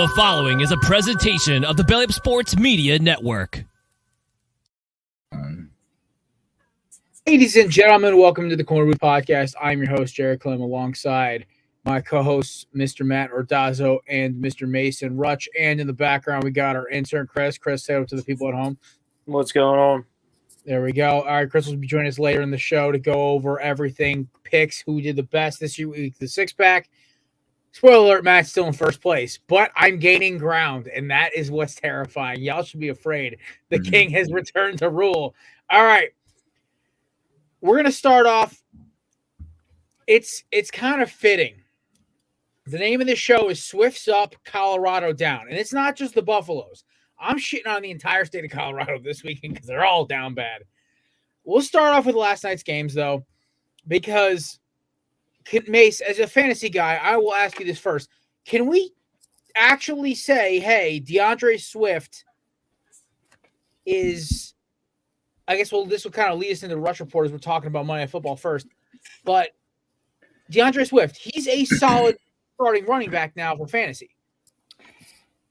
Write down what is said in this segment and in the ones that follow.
The following is a presentation of the Belly Up Sports Media Network. Ladies and gentlemen, welcome to the Corner Booth Podcast. I'm your host, Jared Clem, alongside my co-hosts, Mr. Matt Ordazzo and Mr. Mason Rutch. And in the background, we got our intern, Chris. Chris, say hello to the people at home. What's going on? There we go. All right, Chris will be joining us later in the show to go over everything, picks, who did the best this week, the six-pack. Spoiler alert, Matt's still in first place, but I'm gaining ground, and that is what's terrifying. Y'all should be afraid. The king has returned to rule. All right. We're going to start off. It's kind of fitting. The name of the show is Swifts Up, Colorado Down. And it's not just the Buffaloes. I'm shitting on the entire state of Colorado this weekend because they're all down bad. We'll start off with last night's games, though, because Mace, as a fantasy guy, I will ask you this first. Can we actually say, hey, DeAndre Swift is... I guess this will kind of lead us into the Rush Report as we're talking about Monday Night Football first. But DeAndre Swift, he's a solid starting running back now for fantasy.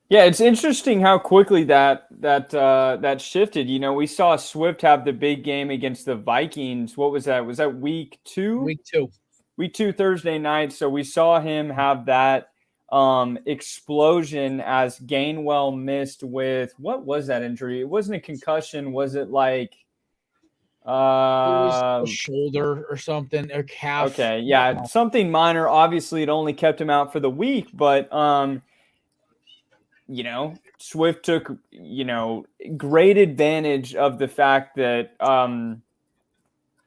Yeah, it's interesting how quickly that shifted. You know, we saw Swift have the big game against the Vikings. What was that? Was that week 2? Week 2. Week 2, Thursday night. So we saw him have that explosion as Gainwell missed with, what was that injury? It wasn't a concussion. Was it like it was a shoulder or something, or calf? Okay, yeah, something minor. Obviously, it only kept him out for the week, but you know, Swift took, you know, great advantage of the fact that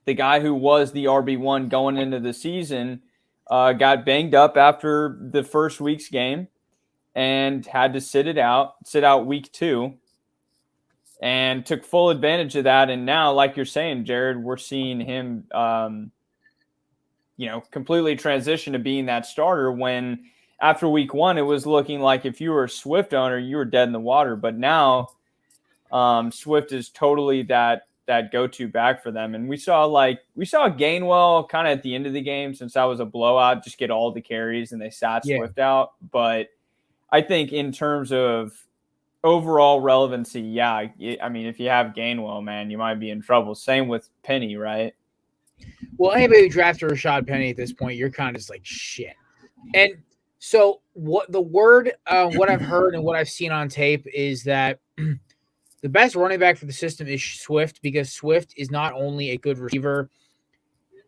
the guy who was the RB1 going into the season got banged up after the first week's game and had to sit out week 2, and took full advantage of that. And now, like you're saying, Jared, we're seeing him, you know, completely transition to being that starter when after week 1, it was looking like if you were a Swift owner, you were dead in the water. But now Swift is totally that go-to back for them. And we saw Gainwell kind of at the end of the game, since that was a blowout, just get all the carries and they sat Swift out. But I think in terms of overall relevancy, I mean, if you have Gainwell, man, you might be in trouble. Same with Penny, right? Well, anybody who drafted Rashad Penny at this point, you're kind of just like, shit. And so what I've heard and what I've seen on tape is that the best running back for the system is Swift, because Swift is not only a good receiver,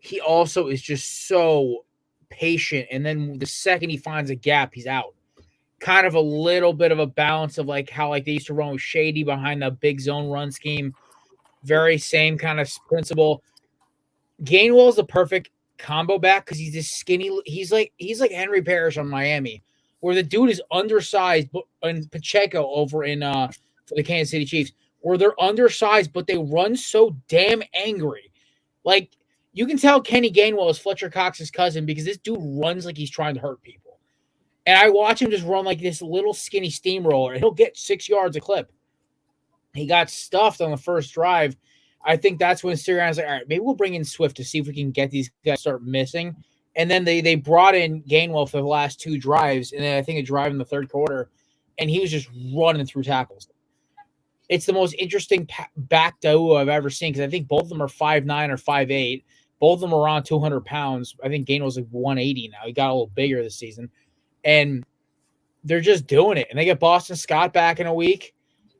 he also is just so patient. And then the second he finds a gap, he's out. Kind of a little bit of a balance of like how like they used to run with Shady behind the big zone run scheme. Very same kind of principle. Gainwell is the perfect combo back because he's this skinny. He's like Henry Parrish on Miami, where the dude is undersized, and Pacheco over in for the Kansas City Chiefs, where they're undersized, but they run so damn angry. Like, you can tell Kenny Gainwell is Fletcher Cox's cousin because this dude runs like he's trying to hurt people. And I watch him just run like this little skinny steamroller, and he'll get 6 yards a clip. He got stuffed on the first drive. I think that's when Sirianni's like, all right, maybe we'll bring in Swift to see if we can get these guys to start missing. And then they brought in Gainwell for the last 2 drives, and then I think a drive in the third quarter, and he was just running through tackles. It's the most interesting back duo I've ever seen, because I think both of them are 5'9" or 5'8". Both of them are around 200 pounds. I think Gainwell's like 180 now. He got a little bigger this season. And they're just doing it. And they get Boston Scott back in a week.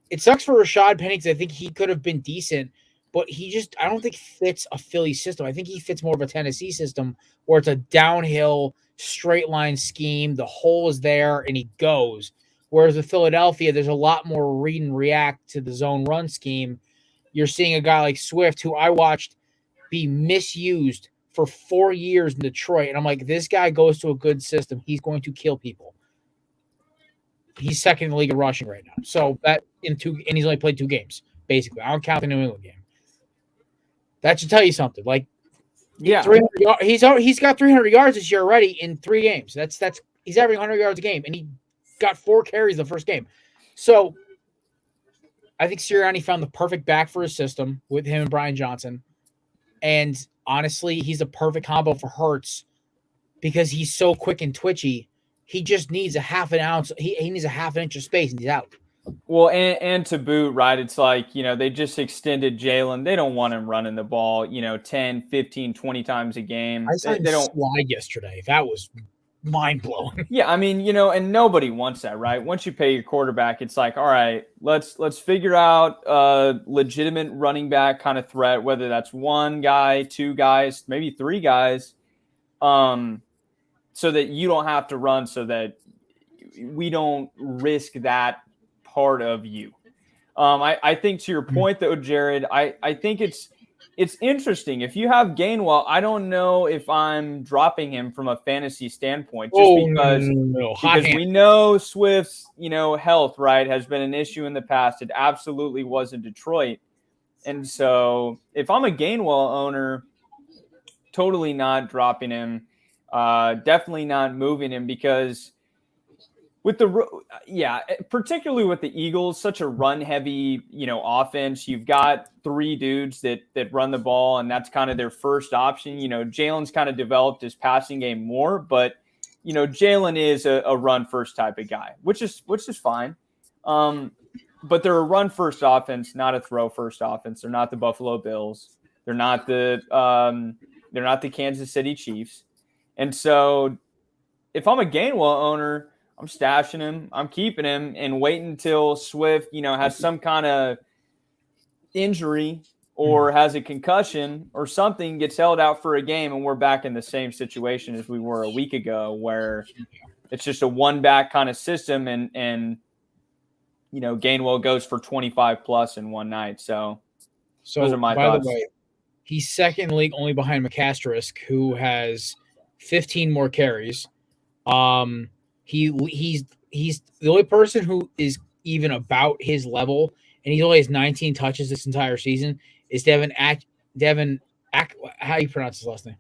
It sucks for Rashad Penny because I think he could have been decent, but I don't think fits a Philly system. I think he fits more of a Tennessee system where it's a downhill, straight line scheme. The hole is there, and he goes. Whereas with Philadelphia, there's a lot more read and react to the zone run scheme. You're seeing a guy like Swift, who I watched be misused for 4 years in Detroit. And I'm like, this guy goes to a good system, he's going to kill people. He's second in the league of rushing right now. So that and he's only played 2 games, basically. I don't count the New England game. That should tell you something. Like, yeah, he's got 300 yards this year already in 3 games. That's he's averaging 100 yards a game, and he got 4 carries the first game. So I think Sirianni found the perfect back for his system with him and Brian Johnson. And honestly, he's a perfect combo for Hurts because he's so quick and twitchy. He just needs a half an ounce. He needs a half an inch of space, and he's out. Well, and to boot, right, it's like, they just extended Jalen. They don't want him running the ball, 10, 15, 20 times a game. I saw him slide yesterday. That was mind-blowing. Yeah, I mean, and nobody wants that, right? Once you pay your quarterback, it's like, all right, let's figure out a legitimate running back kind of threat, whether that's one guy, two guys, maybe three guys, so that you don't have to run, so that we don't risk that part of you. I think to your point though, Jared, I think it's interesting. If you have Gainwell, I don't know if I'm dropping him from a fantasy standpoint, just because we know Swift's, health, right, has been an issue in the past. It absolutely was in Detroit. And so if I'm a Gainwell owner, totally not dropping him, definitely not moving him, because particularly with the Eagles, such a run-heavy, offense. You've got three dudes that run the ball, and that's kind of their first option. Jalen's kind of developed his passing game more, but Jalen is a run-first type of guy, which is fine. But they're a run-first offense, not a throw-first offense. They're not the Buffalo Bills. They're not the Kansas City Chiefs. And so, if I'm a Gainwell owner, I'm stashing him, I'm keeping him, and waiting until Swift, has some kind of injury or has a concussion or something, gets held out for a game, and we're back in the same situation as we were a week ago, where it's just a one-back kind of system, and Gainwell goes for 25 plus in one night. So those are my thoughts. By the way, he's second in the league, only behind McCastrisk, who has 15 more carries. He's the only person who is even about his level, and he only has 19 touches this entire season, is Devin. How do you pronounce his last name?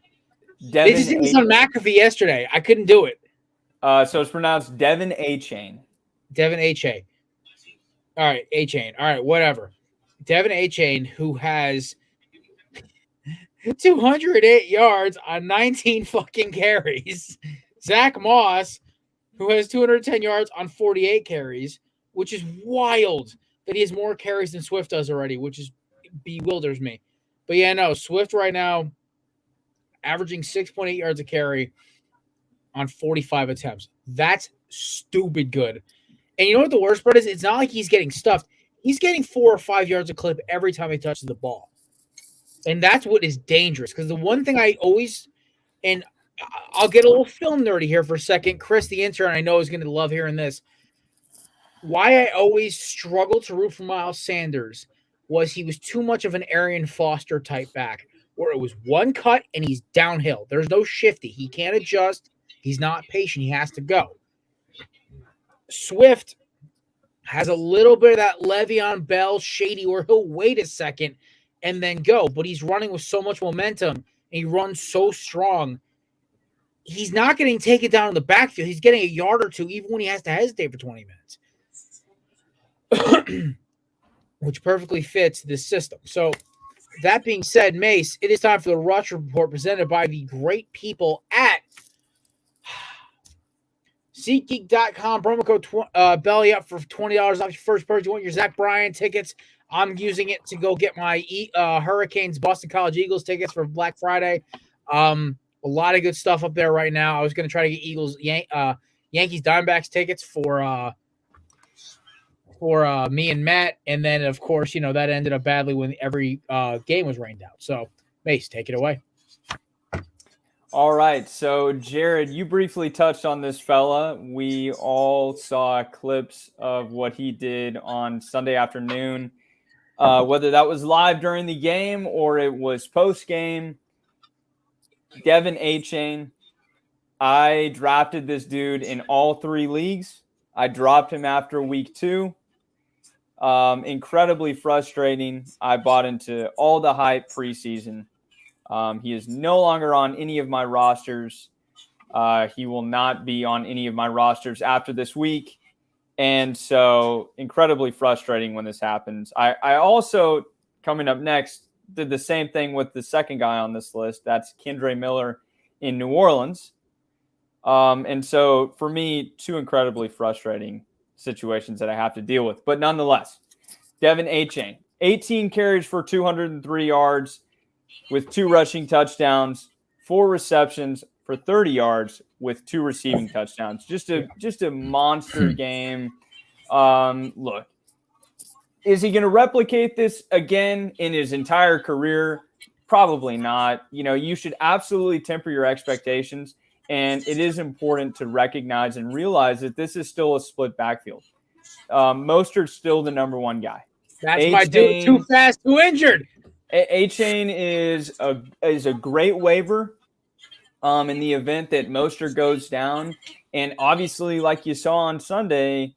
They just did this on McAfee yesterday. I couldn't do it. So it's pronounced Devin Achane. Devin Achane. All right, Achane. All right, whatever. Devin Achane, who has 208 yards on 19 fucking carries. Zach Moss, who has 210 yards on 48 carries, which is wild that he has more carries than Swift does already, which bewilders me. But yeah, no, Swift right now averaging 6.8 yards a carry on 45 attempts. That's stupid good. And you know what the worst part is? It's not like he's getting stuffed. He's getting 4 or 5 yards a clip every time he touches the ball. And that's what is dangerous, because the one thing I always – and – I'll get a little film nerdy here for a second. Chris, the intern, I know is going to love hearing this. Why I always struggled to root for Miles Sanders was he was too much of an Arian Foster type back, where it was one cut and he's downhill. There's no shifty. He can't adjust. He's not patient. He has to go. Swift has a little bit of that Le'Veon Bell shady, where he'll wait a second and then go, but he's running with so much momentum and he runs so strong. He's not getting taken down in the backfield. He's getting a yard or two, even when he has to hesitate for 20 minutes, which perfectly fits this system. So that being said, Mace, it is time for the Rush Report, presented by the great people at SeatGeek.com. Promo code Belly Up for $20 off your first purchase. You want your Zach Bryan tickets? I'm using it to go get my Hurricanes, Boston College Eagles tickets for Black Friday. A lot of good stuff up there right now. I was going to try to get Yankees Diamondbacks tickets for me and Matt, and then of course that ended up badly when every game was rained out. So Mace, take it away. All right, so Jared, you briefly touched on this fella. We all saw clips of what he did on Sunday afternoon, whether that was live during the game or it was post game. Devin Achane. I drafted this dude in all 3 leagues. I dropped him after week 2. Incredibly frustrating. I bought into all the hype preseason. He is no longer on any of my rosters. He will not be on any of my rosters after this week. And so incredibly frustrating when this happens. I also, coming up next, did the same thing with the second guy on this list. That's Kendre Miller in New Orleans. And so for me, two incredibly frustrating situations that I have to deal with. But nonetheless, Devin Achane, 18 carries for 203 yards with 2 rushing touchdowns, 4 receptions for 30 yards with 2 receiving touchdowns. Just a monster game. Look, is he going to replicate this again in his entire career? Probably not. You should absolutely temper your expectations. And it is important to recognize and realize that this is still a split backfield. Mostert's still the number 1 guy. That's my dude. Too fast, too injured. Achane is a great waiver in the event that Mostert goes down. And obviously, like you saw on Sunday,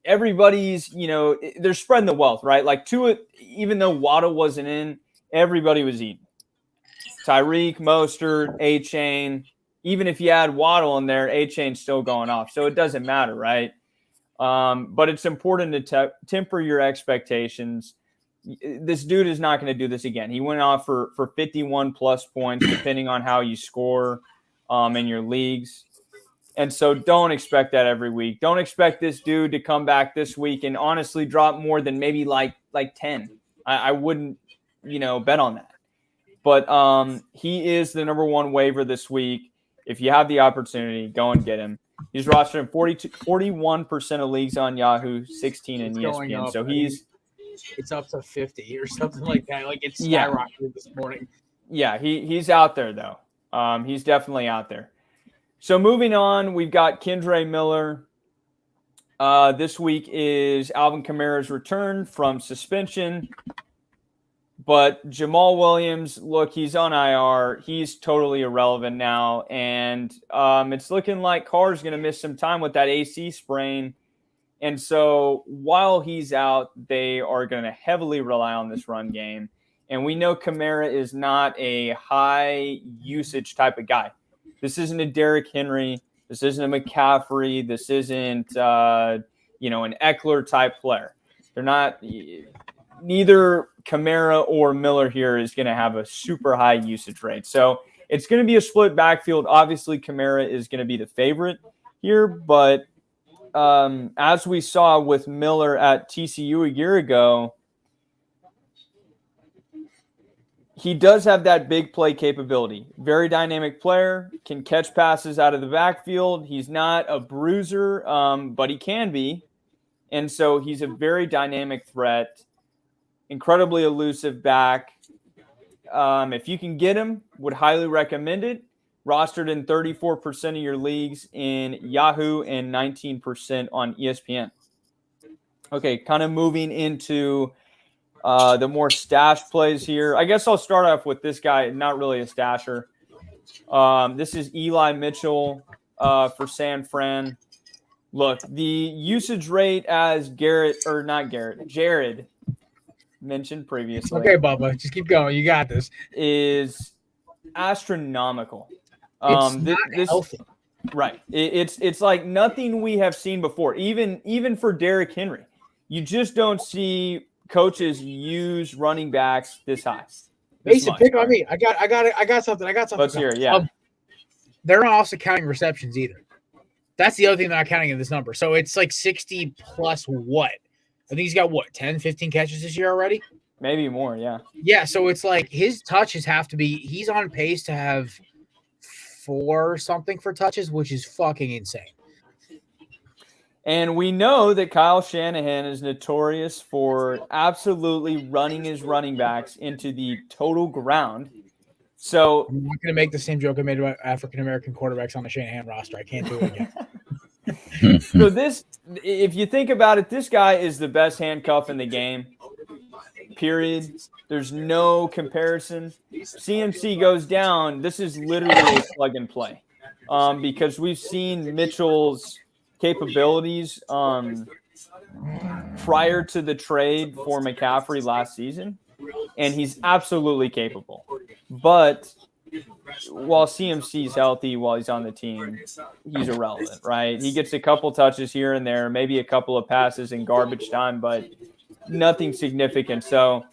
everybody's, they're spreading the wealth, right? Like Tua, even though Waddle wasn't in, everybody was eating. Tyreek, Mostert, Achane. Even if you add Waddle in there, Achane's still going off. So it doesn't matter, right? But it's important to temper your expectations. This dude is not going to do this again. He went off for 51 plus points, depending on how you score in your leagues. And so don't expect that every week. Don't expect this dude to come back this week and honestly drop more than maybe like 10. I wouldn't, bet on that. But he is the number 1 waiver this week. If you have the opportunity, go and get him. He's rostered in 41% of leagues on Yahoo, 16 in ESPN. So it's up to 50 or something like that. Like it's skyrocketed this morning. Yeah, he's out there though. He's definitely out there. So moving on, we've got Kendre Miller. This week is Alvin Kamara's return from suspension. But Jamal Williams, look, he's on IR. He's totally irrelevant now. And it's looking like Carr's going to miss some time with that AC sprain. And so while he's out, they are going to heavily rely on this run game. And we know Kamara is not a high usage type of guy. This isn't a Derrick Henry. This isn't a McCaffrey. This isn't, an Eckler type player. They're not – neither Kamara or Miller here is going to have a super high usage rate. So it's going to be a split backfield. Obviously, Kamara is going to be the favorite here. But as we saw with Miller at TCU a year ago, he does have that big play capability. Very dynamic player, can catch passes out of the backfield. He's not a bruiser, but he can be. And so he's a very dynamic threat. Incredibly elusive back. If you can get him, would highly recommend it. Rostered in 34% of your leagues in Yahoo and 19% on ESPN. Okay, kind of moving into the more stash plays here. I guess I'll start off with this guy, not really a stasher. This is Eli Mitchell for San Fran. Look, the usage rate as Jared mentioned previously. Okay, Bubba, just keep going. You got this. Is astronomical. It's not healthy. Right. It's like nothing we have seen before. Even for Derrick Henry, you just don't see coaches use running backs this high. Mason, pick on me. I got something. Let's hear it. Yeah. They're not also counting receptions either. That's the other thing they're not counting in this number. So it's like 60 plus what? I think he's got 10, 15 catches this year already? Maybe more, yeah. Yeah, so it's like his touches have to be – he's on pace to have 4 something for touches, which is fucking insane. And we know that Kyle Shanahan is notorious for absolutely running his running backs into the total ground. So I'm not going to make the same joke I made about African-American quarterbacks on the Shanahan roster. I can't do it again. So this, if you think about it, this guy is the best handcuff in the game, period. There's no comparison. CMC goes down. This is literally a plug and play because we've seen Mitchell's capabilities prior to the trade for McCaffrey last season, and he's absolutely capable. But while CMC's healthy, while he's on the team, he's irrelevant, right? He gets a couple touches here and there, maybe a couple of passes in garbage time, but nothing significant. So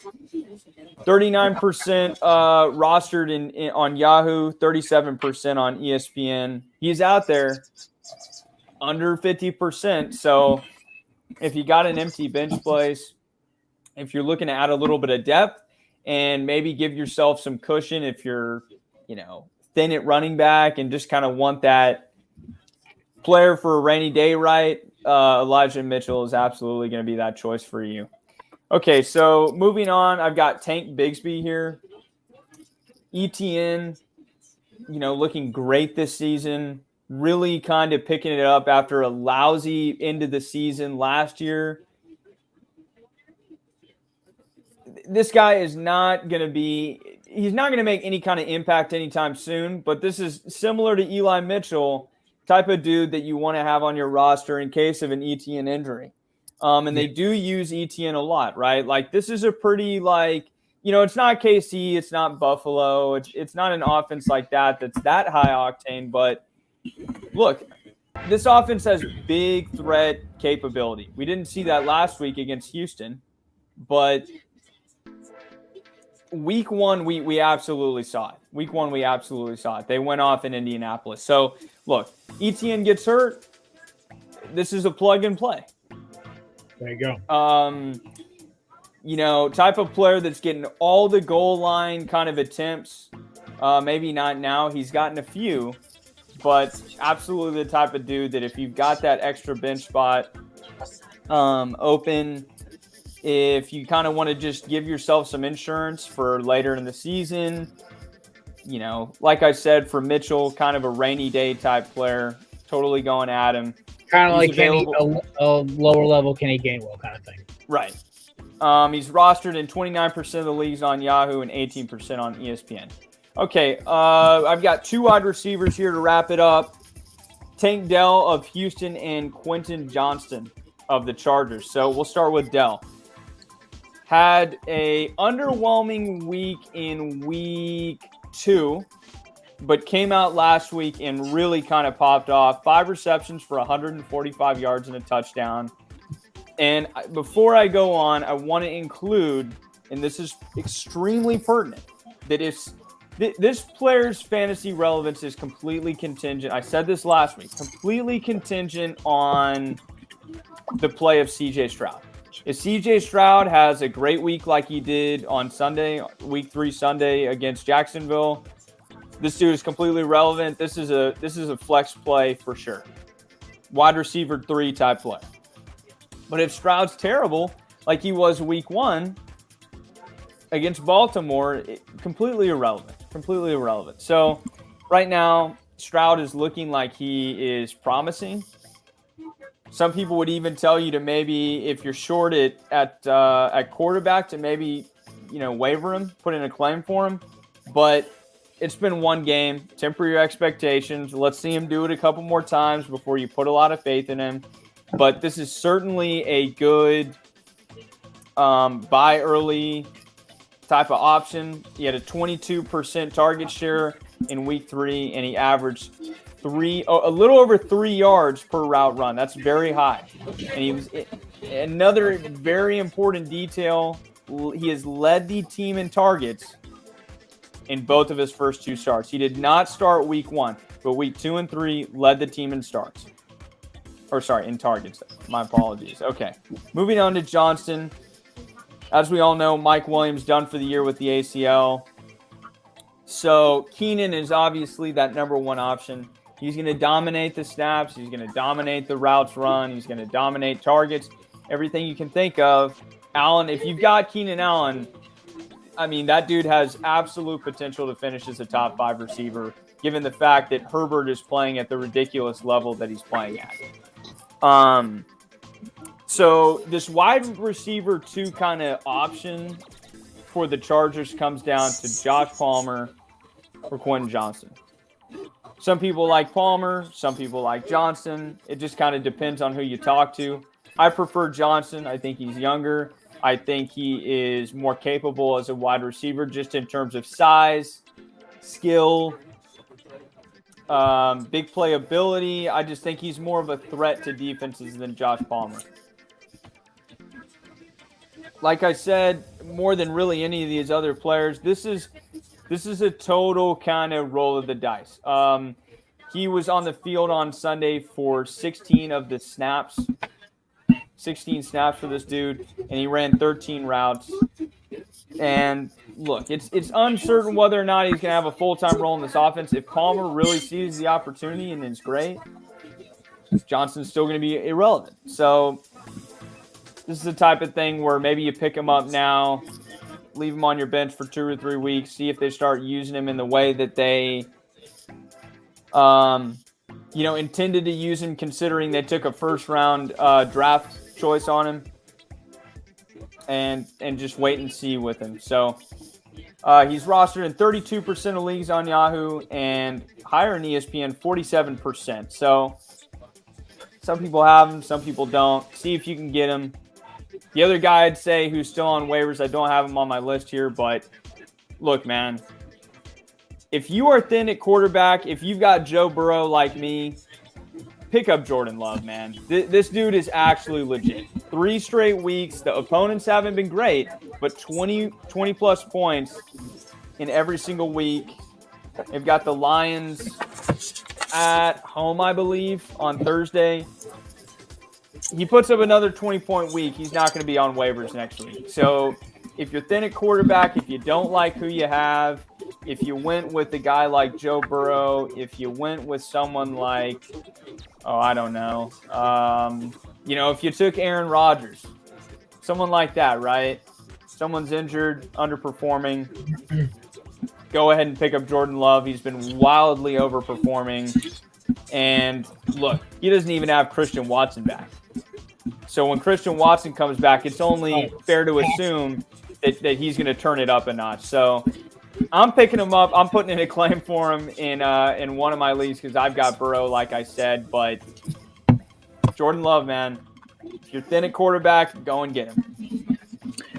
39% rostered on Yahoo, 37% on ESPN. He's out there under 50%. So if you got an empty bench place, if you're looking to add a little bit of depth and maybe give yourself some cushion if you're, thin at running back and just kind of want that player for a rainy day, right? Elijah Mitchell is absolutely going to be that choice for you. Okay, so moving on, I've got Tank Bigsby here. ETN, looking great this season, really kind of picking it up after a lousy end of the season last year. This guy is not going to he's not going to make any kind of impact anytime soon, but this is similar to Eli Mitchell, type of dude that you want to have on your roster in case of an ETN injury. And they do use ETN a lot, right? Like this is a pretty it's not KC, it's not Buffalo, it's not an offense like that's that high octane, but look, this offense has big threat capability. We didn't see that last week against Houston, but Week 1, we absolutely saw it. Week 1, we absolutely saw it. They went off in Indianapolis. So, look, ETN gets hurt. This is a plug and play. There you go. Type of player that's getting all the goal line kind of attempts. Maybe not now. He's gotten a few. But absolutely the type of dude that if you've got that extra bench spot open, if you kind of want to just give yourself some insurance for later in the season, like I said, for Mitchell, kind of a rainy day type player, totally going at him. Kind of like a lower level Kenny Gainwell kind of thing. Right. He's rostered in 29% of the leagues on Yahoo and 18% on ESPN. Okay, I've got 2 wide receivers here to wrap it up. Tank Dell of Houston and Quentin Johnston of the Chargers. So we'll start with Dell. Had a underwhelming week in week 2, but came out last week and really kind of popped off. 5 receptions for 145 yards and a touchdown. And before I go on, I want to include, and this is extremely pertinent, that if this player's fantasy relevance is completely contingent. I said this last week, completely contingent on the play of CJ Stroud. If CJ Stroud has a great week like he did on Sunday, week 3 Sunday against Jacksonville, this dude is completely relevant. This is a flex play for sure. Wide receiver 3 type play. But if Stroud's terrible, like he was week 1 against Baltimore, completely irrelevant. Completely irrelevant. So right now, Stroud is looking like he is promising. Some people would even tell you to maybe, if you're short at quarterback, to maybe, waiver him, put in a claim for him. But it's been 1 game. Temper your expectations. Let's see him do it a couple more times before you put a lot of faith in him. But this is certainly a good buy early type of option. He had a 22% target share in week 3, and he averaged a little over 3 yards per route run. That's very high. And he was another very important detail. He has led the team in targets in both of his first 2 starts. He did not start week 1, but week 2 and 3 led the team in starts. In targets. My apologies. Okay. Moving on to Johnston. As we all know, Mike Williams done for the year with the ACL. So Keenan is obviously that number 1 option. He's going to dominate the snaps. He's going to dominate the routes run. He's going to dominate targets, everything you can think of. Allen, if you've got Keenan Allen, I mean, that dude has absolute potential to finish as a top 5 receiver, given the fact that Herbert is playing at the ridiculous level that he's playing at. So this wide receiver 2 kind of option for the Chargers comes down to Josh Palmer or Quentin Johnston. Some people like Palmer, some people like Johnston. It just kind of depends on who you talk to. I prefer Johnston. I think he's younger. I think he is more capable as a wide receiver just in terms of size, skill, big playability. I just think he's more of a threat to defenses than Josh Palmer. Like I said, more than really any of these other players. This is a total kind of roll of the dice. He was on the field on Sunday for 16 of the snaps. 16 snaps for this dude, and he ran 13 routes. And look, it's uncertain whether or not he's going to have a full-time role in this offense. If Palmer really sees the opportunity and is great, Johnson's still going to be irrelevant. So this is the type of thing where maybe you pick him up now, leave him on your bench for 2 or 3 weeks, see if they start using him in the way that they intended to use him, considering they took a first-round draft choice on him, and just wait and see with him. So he's rostered in 32% of leagues on Yahoo and higher in ESPN, 47%. So some people have him, some people don't. See if you can get him. The other guy I'd say who's still on waivers, I don't have him on my list here, but look, man, if you are thin at quarterback, if you've got Joe Burrow like me, pick up Jordan Love, man. This dude is actually legit. 3 straight weeks. The opponents haven't been great, but 20-plus points in every single week. They've got the Lions at home, I believe, on Thursday. He puts up another 20-point week. He's not going to be on waivers next week. So if you're thin at quarterback, if you don't like who you have, if you went with a guy like Joe Burrow, if you went with someone like, I don't know, if you took Aaron Rodgers, someone like that, right? Someone's injured, underperforming. Go ahead and pick up Jordan Love. He's been wildly overperforming. And look, he doesn't even have Christian Watson back. So when Christian Watson comes back, it's only fair to assume that he's going to turn it up a notch. So I'm picking him up. I'm putting in a claim for him in one of my leagues because I've got Burrow, like I said. But Jordan Love, man, if you're thin at quarterback, go and get him.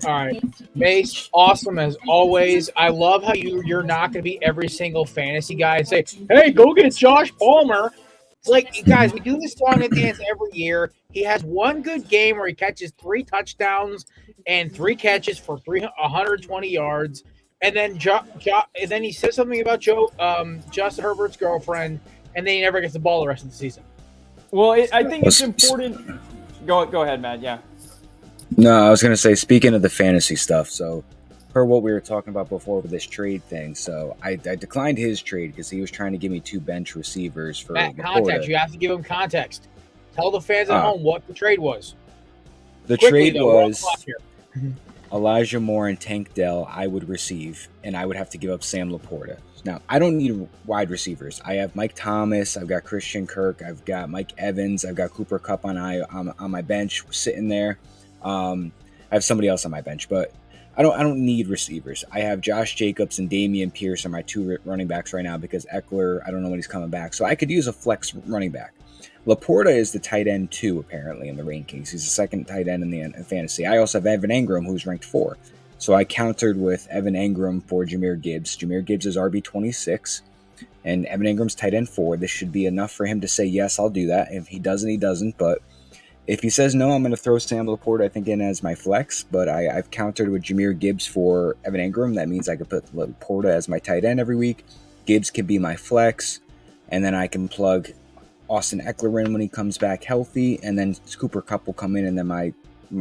All right. Mace, awesome as always. I love how you're not going to be every single fantasy guy and say, hey, go get Josh Palmer. It's like, guys, we do this song and dance every year. He has one good game where he catches 3 touchdowns and 3 catches for 120 yards. And then and then he says something about Justin Herbert's girlfriend, and then he never gets the ball the rest of the season. Well, I think it's important. Go ahead, Matt. Yeah. No, I was going to say, speaking of the fantasy stuff, so per what we were talking about before with this trade thing, so I declined his trade because he was trying to give me 2 bench receivers for Matt, context. You have to give him context. Tell the fans at home what the trade was. The trade was Elijah Moore and Tank Dell I would receive, and I would have to give up Sam Laporta. Now, I don't need wide receivers. I have Mike Thomas, I've got Christian Kirk, I've got Mike Evans, I've got Cooper Kupp on my bench sitting there. I have somebody else on my bench, but I don't need receivers. I have Josh Jacobs and Dameon Pierce are my 2 running backs right now because Eckler, I don't know when he's coming back. So I could use a flex running back. Laporta is the tight end 2, apparently, in the rankings. He's the second tight end in the fantasy. I also have Evan Engram, who's ranked 4. So I countered with Evan Engram for Jahmyr Gibbs. Jahmyr Gibbs is RB26, and Evan Engram's tight end 4. This should be enough for him to say, yes, I'll do that. If he doesn't, he doesn't. But if he says no, I'm going to throw Sam Laporta, I think, in as my flex. But I've countered with Jahmyr Gibbs for Evan Engram. That means I could put Laporta as my tight end every week. Gibbs can be my flex, and then I can plug Austin Eckler in when he comes back healthy, and then Cooper Kupp will come in, and then my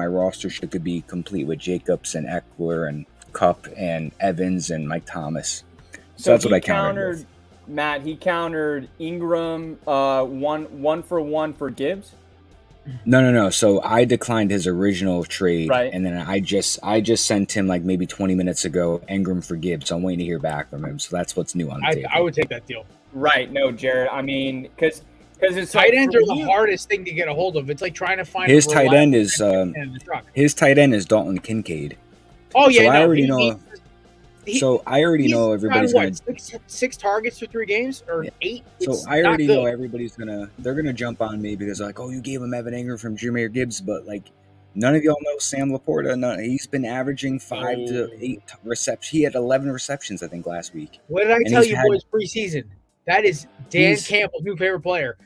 roster could be complete with Jacobs and Eckler and Kupp and Evans and Mike Thomas. So that's what I countered with. Matt, he countered Ingram 1-for-1 for Gibbs? No. So I declined his original trade, right, and then I just sent him like maybe 20 minutes ago Ingram for Gibbs. So I'm waiting to hear back from him. So that's what's new on the table. I would take that deal. Right. No, Jared. I mean, because it's tight ends are the hardest thing to get a hold of. It's like trying to find his tight end is Dalton Kincaid. Oh yeah, so I already know. So I already know everybody's going to 6 targets for 3 games or 8. So I already know everybody's they're gonna jump on me because like, oh, you gave him Evan Engram from Jahmyr Gibbs, but like none of y'all know Sam Laporta. He's been averaging 5 to 8 receptions. He had 11 receptions, I think, last week. What did I tell you, boys? Preseason. That is Dan Campbell's new favorite player.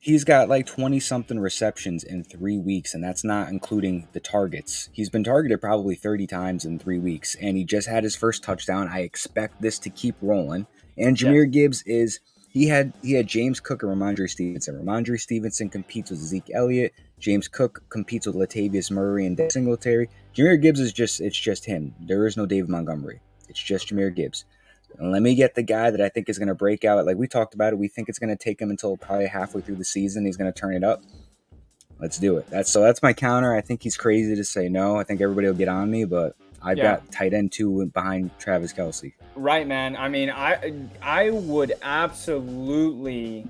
He's got like 20-something receptions in 3 weeks, and that's not including the targets. He's been targeted probably 30 times in 3 weeks, and he just had his first touchdown. I expect this to keep rolling. And Jahmyr Gibbs is he had James Cook and Ramondre Stevenson. Ramondre Stevenson competes with Zeke Elliott. James Cook competes with Latavius Murray and Devin Singletary. Jahmyr Gibbs is just him. There is no David Montgomery. It's just Jahmyr Gibbs. And let me get the guy that I think is going to break out. Like we talked about it, we think it's going to take him until probably halfway through the season. He's going to turn it up. Let's do it. That's my counter. I think he's crazy to say no. I think everybody will get on me, but I've got tight end 2 behind Travis Kelce. Right, man. I mean, I would absolutely.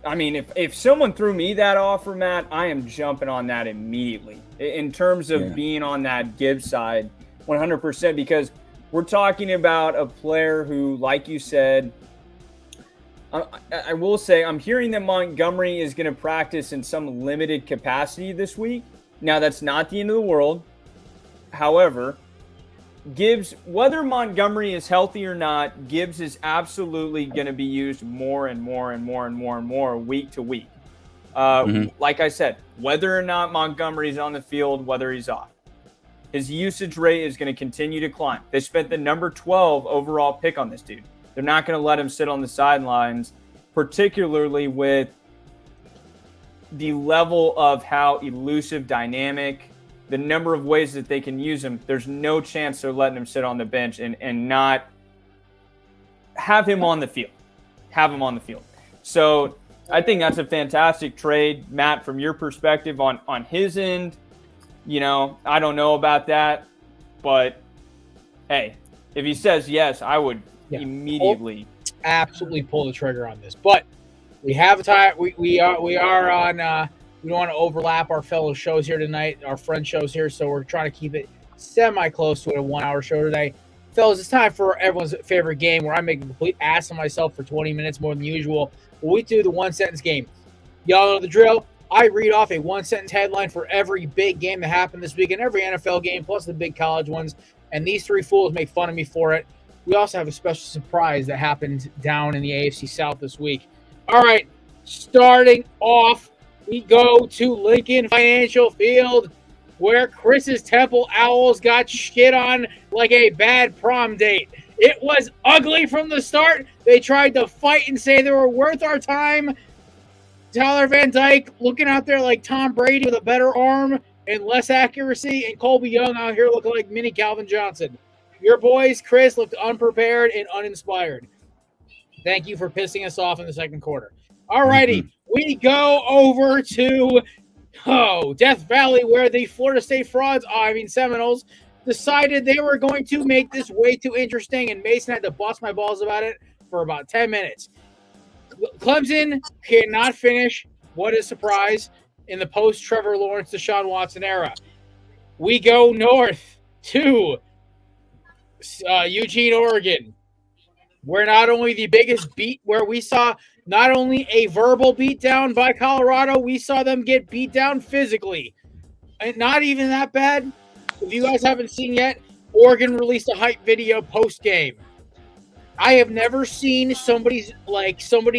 I mean, if someone threw me that offer, Matt, I am jumping on that immediately. In terms of being on that Gibbs side, 100%, because we're talking about a player who, like you said, I will say I'm hearing that Montgomery is going to practice in some limited capacity this week. Now, that's not the end of the world. However, Gibbs, whether Montgomery is healthy or not, Gibbs is absolutely going to be used more and more and more and more and more week to week. Like I said, whether or not Montgomery's on the field, whether he's off, his usage rate is going to continue to climb. They spent the number 12 overall pick on this dude. They're not going to let him sit on the sidelines, particularly with the level of how elusive, dynamic, the number of ways that they can use him. There's no chance they're letting him sit on the bench and not have him on the field. So I think that's a fantastic trade, Matt, from your perspective on his end. You know, I don't know about that, but hey, if he says yes, I would immediately absolutely pull the trigger on this. But we have a time. We are on. We don't want to overlap our fellow shows here tonight, our friend shows here, so we're trying to keep it semi-close to a 1-hour show today. Fellas, it's time for everyone's favorite game where I make a complete ass of myself for 20 minutes more than usual. We do the one-sentence game. Y'all know the drill. I read off a one-sentence headline for every big game that happened this week and every NFL game, plus the big college ones, and these 3 fools make fun of me for it. We also have a special surprise that happened down in the AFC South this week. All right, starting off, we go to Lincoln Financial Field, where Chris's Temple Owls got shit on like a bad prom date. It was ugly from the start. They tried to fight and say they were worth our time. Tyler Van Dyke looking out there like Tom Brady with a better arm and less accuracy, and Colby Young out here looking like mini Calvin Johnson. Your boys, Chris, looked unprepared and uninspired. Thank you for pissing us off in the second quarter. All righty, we go over to Death Valley, where the Florida State Seminoles, decided they were going to make this way too interesting, and Mason had to bust my balls about it for about 10 minutes. Clemson cannot finish. What a surprise in the post-Trevor Lawrence, Deshaun Watson era. We go north to Eugene, Oregon, where not only the biggest beat, where we saw not only a verbal beatdown by Colorado, we saw them get beat down physically. And not even that bad. If you guys haven't seen yet, Oregon released a hype video post-game. I have never seen somebody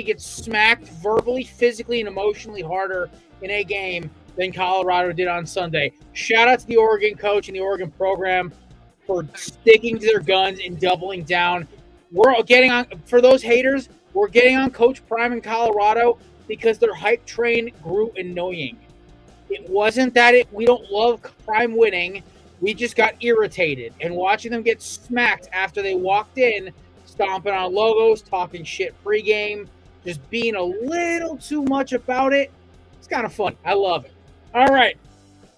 get smacked verbally, physically, and emotionally harder in a game than Colorado did on Sunday. Shout out to the Oregon coach and the Oregon program for sticking to their guns and doubling down. We're getting on, for those haters, we're getting on Coach Prime in Colorado because their hype train grew annoying. It wasn't that we don't love Prime winning. We just got irritated. And watching them get smacked after they walked in, stomping on logos, talking shit pregame, just being a little too much about it. It's kind of fun. I love it. All right.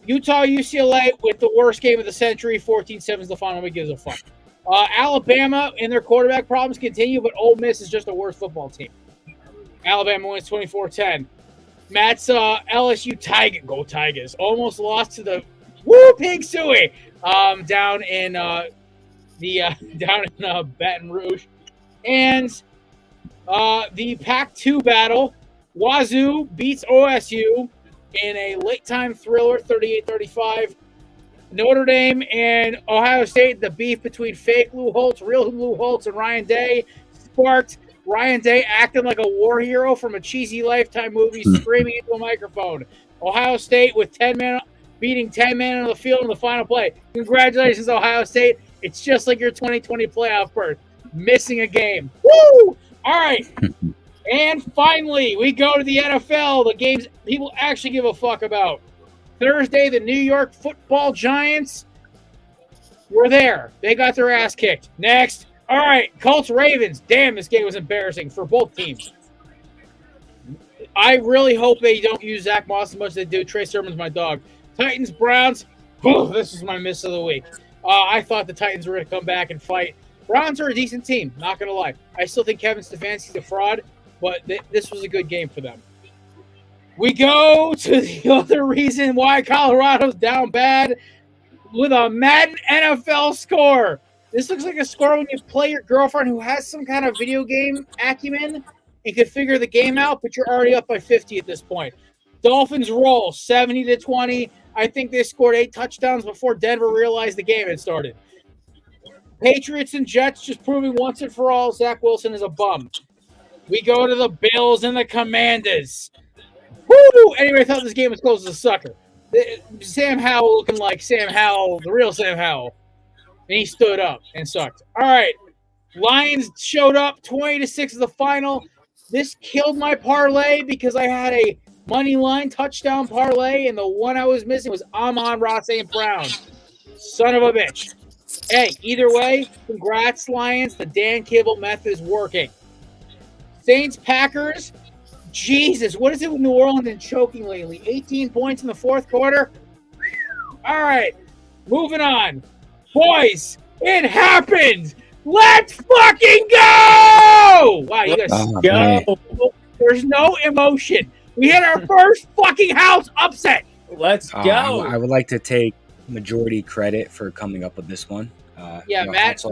Utah, UCLA with the worst game of the century. 14-7 is the final. Nobody gives a fuck. Alabama and their quarterback problems continue, but Ole Miss is just a worse football team. Alabama wins 24-10. Matt's LSU Tiger, go Tigers, almost lost to the Pig Suey down in Baton Rouge. And the Pac-2 battle, Wazoo beats OSU in a late-time thriller, 38-35. Notre Dame and Ohio State, the beef between fake Lou Holtz, real Lou Holtz, and Ryan Day sparked Ryan Day acting like a war hero from a cheesy Lifetime movie, screaming into a microphone. Ohio State with 10 men beating 10 men on the field in the final play. Congratulations, Ohio State. It's just like your 2020 playoff berth. Missing a game. Woo! All right. And finally, we go to the NFL, the games people actually give a fuck about. Thursday, the New York Football Giants were there. They got their ass kicked. Next. All right, Colts Ravens. Damn, this game was embarrassing for both teams. I really hope they don't use Zach Moss as much as they do. Trey Sermon's my dog. Titans Browns. Oh, this is my miss of the week. I thought the Titans were going to come back and fight. Browns are a decent team, not going to lie. I still think Kevin Stefanski's a fraud, but this was a good game for them. We go to the other reason why Colorado's down bad with a Madden NFL score. This looks like a score when you play your girlfriend who has some kind of video game acumen and can figure the game out, but you're already up by 50 at this point. Dolphins roll 70-20. I think they scored 8 touchdowns before Denver realized the game had started. Patriots and Jets just proving once and for all Zach Wilson is a bum. We go to the Bills and the Commanders. Woo! Anyway, I thought this game was close as a sucker. Sam Howell looking like Sam Howell, the real Sam Howell. And he stood up and sucked. All right. Lions showed up 20-6 of the final. This killed my parlay because I had a money line touchdown parlay, and the one I was missing was Amon-Ra St. Brown. Son of a bitch. Hey, either way, congrats, Lions. The Dan Kibble method is working. Saints-Packers. Jesus, what is it with New Orleans and choking lately? 18 points in the fourth quarter. All right, moving on. Boys, it happened. Let's fucking go! Wow, you guys go. There's no emotion. We hit our first fucking house upset. Let's go. I would like to take majority credit for coming up with this one. Matt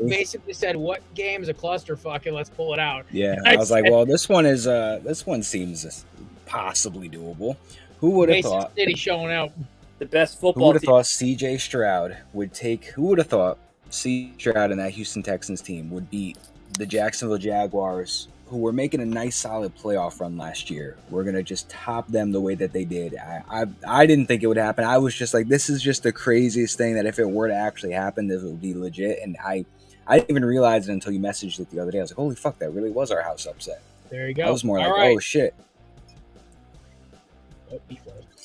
basically said, "What game is a clusterfuck? And let's pull it out." Yeah, I was like, "Well, this one seems possibly doable." Who would have thought? City showing out. The best football. Who would have thought C.J. Stroud would take? Who would have thought C.J. Stroud and that Houston Texans team would beat the Jacksonville Jaguars, who were making a nice, solid playoff run last year? We're gonna just top them the way that they did. I didn't think it would happen. I was just like, this is just the craziest thing that if it were to actually happen, this would be legit. And I didn't even realize it until you messaged it the other day. I was like, holy fuck, that really was our house upset. There you go. I was more oh shit.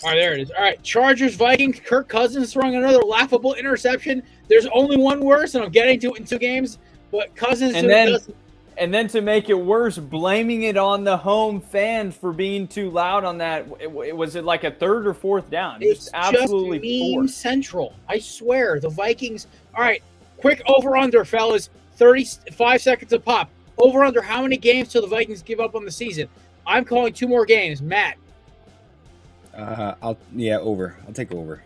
All right, there it is. All right, Chargers, Vikings. Kirk Cousins throwing another laughable interception. There's only one worse, and I'm getting to it in 2 games. But Cousins and then to make it worse, blaming it on the home fans for being too loud on that. Was it like a 3rd or 4th down? It's absolutely just meme central. I swear, the Vikings. All right, quick over/under, fellas. 35 seconds a pop. Over/under. How many games till the Vikings give up on the season? I'm calling 2 more games. Matt. Over. I'll take over.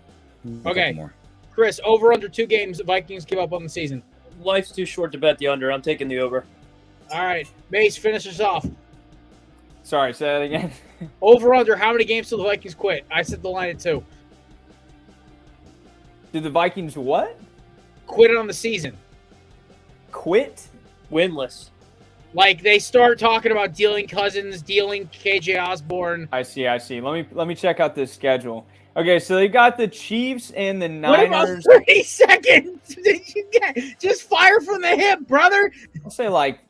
Okay. More. Chris, over/under 2 games. The Vikings give up on the season. Life's too short to bet the under. I'm taking the over. All right, Mace, finish us off. Sorry, say that again. Over/under, how many games till the Vikings quit? I set the line at 2. Did the Vikings what? Quit on the season. Quit? Winless. Like they start talking about dealing Cousins, dealing KJ Osborne. I see. Let me check out this schedule. Okay, so they got the Chiefs and the Niners. What about 30 seconds? Did you get just fire from the hip, brother? I'll say like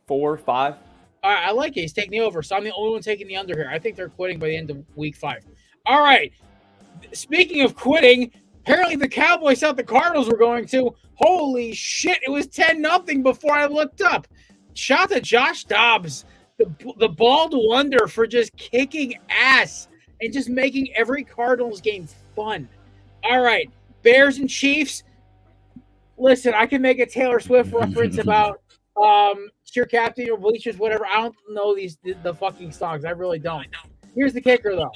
4 or 5. All right, I like it. He's taking the over, so I'm the only one taking the under here. I think they're quitting by the end of week 5. All right. Speaking of quitting, apparently the Cowboys thought the Cardinals were going to. Holy shit! It was 10-0 before I looked up. Shout to Josh Dobbs, the bald wonder for just kicking ass and just making every Cardinals game fun. All right, Bears and Chiefs. Listen, I can make a Taylor Swift reference about Cheer Captain or Bleachers, whatever. I don't know the fucking songs. I really don't. Here's the kicker, though.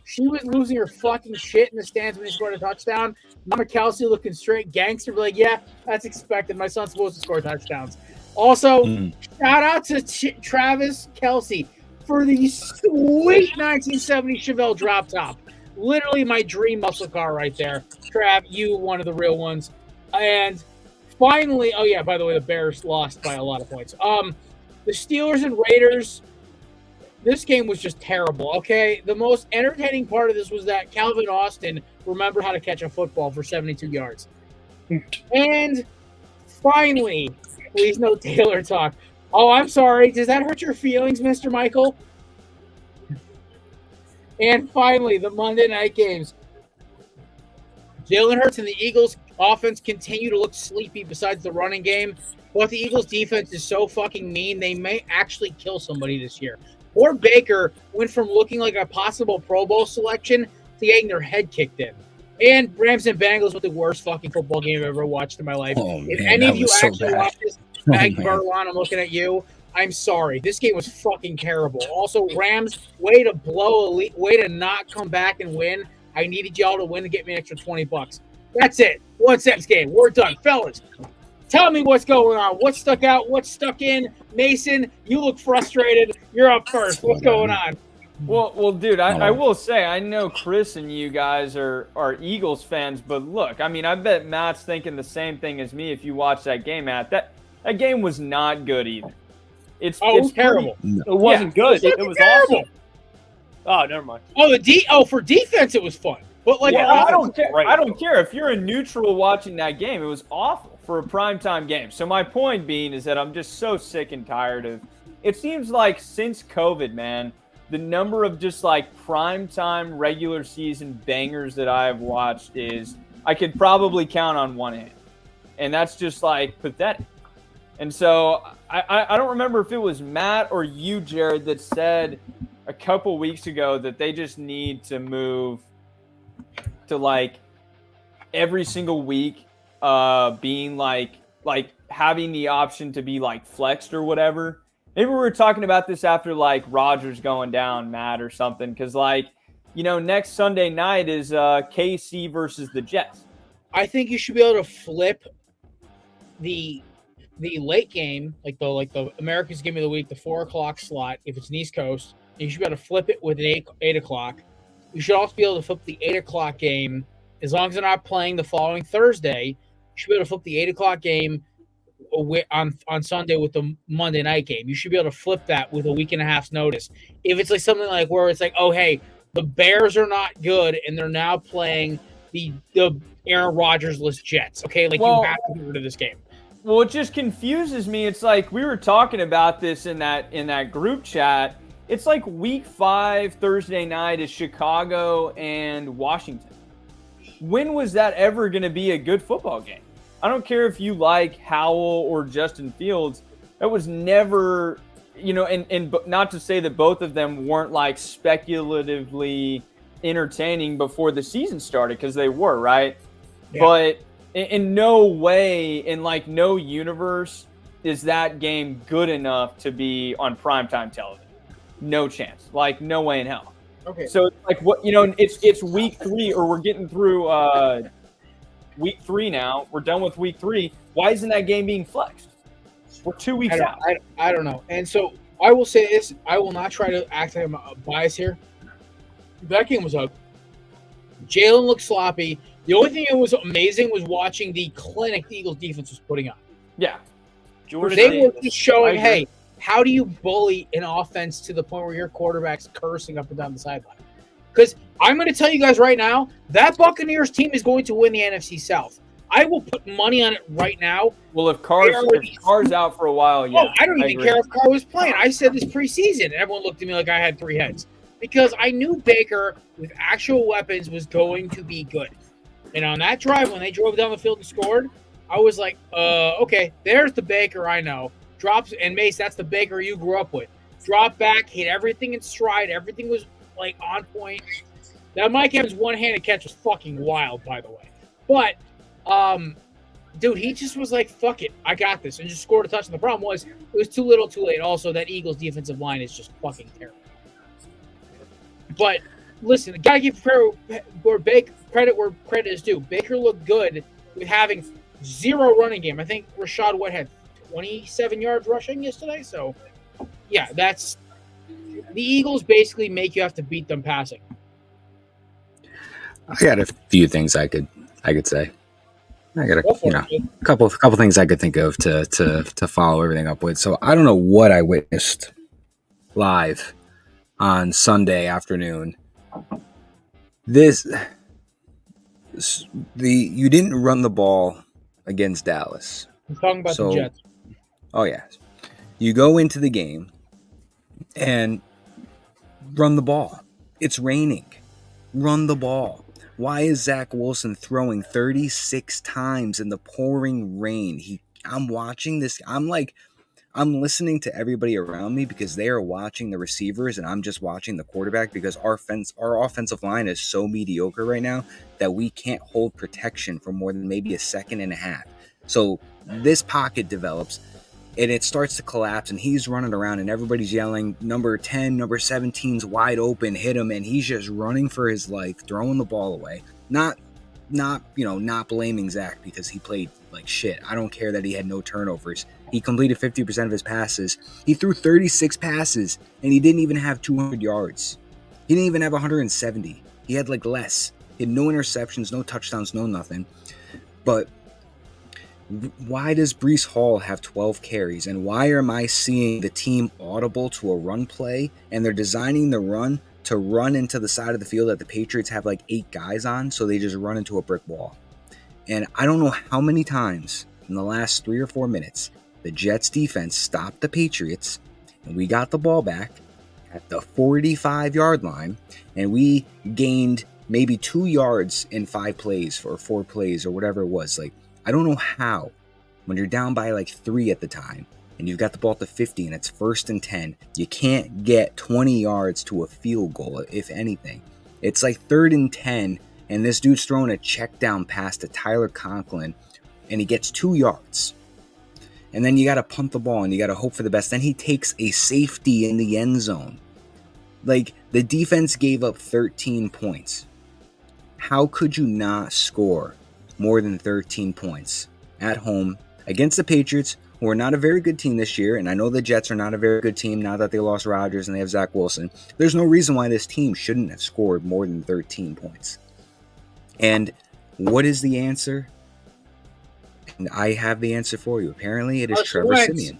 She was losing her fucking shit in the stands when he scored a touchdown. Mama Kelsey looking straight gangster, be like, yeah, that's expected. My son's supposed to score touchdowns. Also, shout out to Travis Kelsey for the sweet 1970 Chevelle drop top. Literally my dream muscle car right there. Trav, you one of the real ones. And finally, oh yeah, by the way, the Bears lost by a lot of points. The Steelers and Raiders, this game was just terrible, okay? The most entertaining part of this was that Calvin Austin remembered how to catch a football for 72 yards. And finally, please no Taylor talk. Oh, I'm sorry. Does that hurt your feelings, Mr. Michael? And finally, the Monday night games. Jalen Hurts and the Eagles offense continue to look sleepy besides the running game. But the Eagles defense is so fucking mean, they may actually kill somebody this year. Or Baker went from looking like a possible Pro Bowl selection to getting their head kicked in. And Rams and Bengals with the worst fucking football game I've ever watched in my life. If any of you actually watch this, Mag Berlon, I'm looking at you. I'm sorry. This game was fucking terrible. Also, Rams, way to not come back and win. I needed y'all to win to get me an extra $20. That's it. 1 sentence game. We're done. Fellas, tell me what's going on. What stuck out? What's stuck in? Mason, you look frustrated. You're up first. What's going on? Well, dude, I will say, I know Chris and you guys are Eagles fans, but look, I mean, I bet Matt's thinking the same thing as me if you watch that game, Matt. That game was not good either. It's terrible. It wasn't good. It was terrible. awesome. Oh, never mind. For defense it was fun. But I don't care. I don't care if you're a neutral watching that game. It was awful for a primetime game. So my point being is that I'm just so sick and tired of. It seems like since COVID, man, the number of just like primetime regular season bangers that I have watched is I could probably count on one hand, and that's just like pathetic. And so I don't remember if it was Matt or you, Jared, that said a couple weeks ago that they just need to move to like every single week being like having the option to be like flexed or whatever. Maybe we were talking about this after like Rodgers going down, Matt, or something, because like, you know, next Sunday night is KC versus the Jets. I think you should be able to flip the late game, like the America's Game of the Week, the 4:00 slot. If it's an East Coast, you should be able to flip it with an 8 o'clock. You should also be able to flip the 8 o'clock game as long as they're not playing the following Thursday. You should be able to flip the 8 o'clock game on Sunday with the Monday night game. You should be able to flip that with a week and a half's notice. If it's like something like where it's like, oh hey, the Bears are not good and they're now playing the Aaron Rodgers-less Jets. Okay, like you have to get rid of this game. Well, it just confuses me. It's like we were talking about this in that group chat. It's like week 5 Thursday night is Chicago and Washington. When was that ever going to be a good football game? I don't care if you like Howell or Justin Fields. That was never, you know, and not to say that both of them weren't like speculatively entertaining before the season started, because they were, right? Yeah. But in no way, in like no universe, is that game good enough to be on primetime television. No chance. Like, no way in hell. Okay. So it's like, what, you know, it's week 3, or we're getting through week 3 now. We're done with week 3. Why isn't that game being flexed? We're 2 weeks out. I don't know. And so I will say this. I will not try to act like I'm a bias here. That game was ugly. Jalen looked sloppy. The only thing that was amazing was watching the clinic the Eagles defense was putting on. Yeah. They were just showing, hey, how do you bully an offense to the point where your quarterback's cursing up and down the sideline? Because I'm going to tell you guys right now, that Buccaneers team is going to win the NFC South. I will put money on it right now. Well, if Carr's out for a while, yeah. Oh, I don't even care if Carr was playing. I said this preseason, and everyone looked at me like I had 3 heads. Because I knew Baker, with actual weapons, was going to be good. And on that drive, when they drove down the field and scored, I was like, okay, there's the Baker I know. Drops, and Mace, that's the Baker you grew up with. Drop back, hit everything in stride. Everything was, like, on point. That Mike Evans one-handed catch was fucking wild, by the way. But, dude, he just was like, fuck it, I got this, and just scored a touchdown. The problem was, it was too little, too late. Also, that Eagles defensive line is just fucking terrible. But, listen, gotta give credit where credit is due. Baker looked good with having 0 running game. I think Rashad White had 27 yards rushing yesterday. So, yeah, that's the Eagles basically make you have to beat them passing. I got a few things I could say. I got a couple things I could think of to follow everything up with. So I don't know what I witnessed live on Sunday afternoon. You didn't run the ball against Dallas. I'm talking about the Jets. Oh yeah, you go into the game and run the ball. It's raining. Run the ball. Why is Zach Wilson throwing 36 times in the pouring rain? I'm watching this. I'm listening to everybody around me because they are watching the receivers and I'm just watching the quarterback because our offensive line is so mediocre right now that we can't hold protection for more than maybe a second and a half. So this pocket develops and it starts to collapse and he's running around and everybody's yelling, number 10, number 17's wide open, hit him, and he's just running for his life, throwing the ball away. Not blaming Zach because he played like shit. I don't care that he had no turnovers. He completed 50% of his passes. He threw 36 passes and he didn't even have 200 yards. He didn't even have 170. He had like less. He had no interceptions, no touchdowns, no nothing. But why does Breece Hall have 12 carries? And why am I seeing the team audible to a run play and they're designing the run to run into the side of the field that the Patriots have like 8 guys on, so they just run into a brick wall? And I don't know how many times in the last 3 or 4 minutes the Jets defense stopped the Patriots and we got the ball back at the 45-yard line and we gained maybe 2 yards in 5 plays or 4 plays or whatever it was. Like, I don't know how, when you're down by like 3 at the time and you've got the ball at the 50 and it's 1st and 10, you can't get 20 yards to a field goal, if anything. It's like 3rd and 10 and this dude's throwing a check down pass to Tyler Conklin and he gets 2 yards. And then you got to punt the ball and you got to hope for the best. Then he takes a safety in the end zone. Like, the defense gave up 13 points. How could you not score more than 13 points at home against the Patriots, who are not a very good team this year? And I know the Jets are not a very good team now that they lost Rodgers and they have Zach Wilson. There's no reason why this team shouldn't have scored more than 13 points. And what is the answer? And I have the answer for you. Apparently it is Trevor Siemian.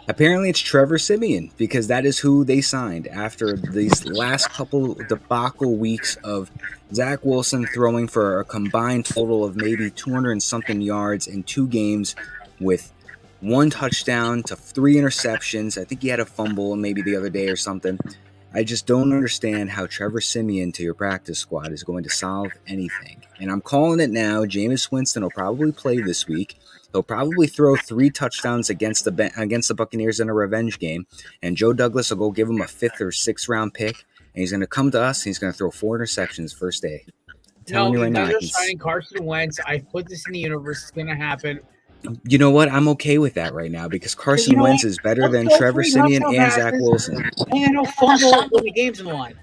Apparently it's Trevor Siemian because that is who they signed after these last couple debacle weeks of Zach Wilson throwing for a combined total of maybe 200 and something yards in 2 games with 1 touchdown to 3 interceptions. I think he had a fumble maybe the other day or something. I just don't understand how Trevor Siemian to your practice squad is going to solve anything. And I'm calling it now. Jameis Winston will probably play this week. He'll probably throw 3 touchdowns against the Buccaneers in a revenge game. And Joe Douglas will go give him a 5th or 6th round pick. And he's going to come to us and he's going to throw 4 interceptions first day. I'm telling you right now. They're signing Carson Wentz. I put this in the universe. It's going to happen. You know what? I'm okay with that right now because Carson Wentz is better than Trevor Siemian and Zach Wilson. And no fumble when the game's in the line.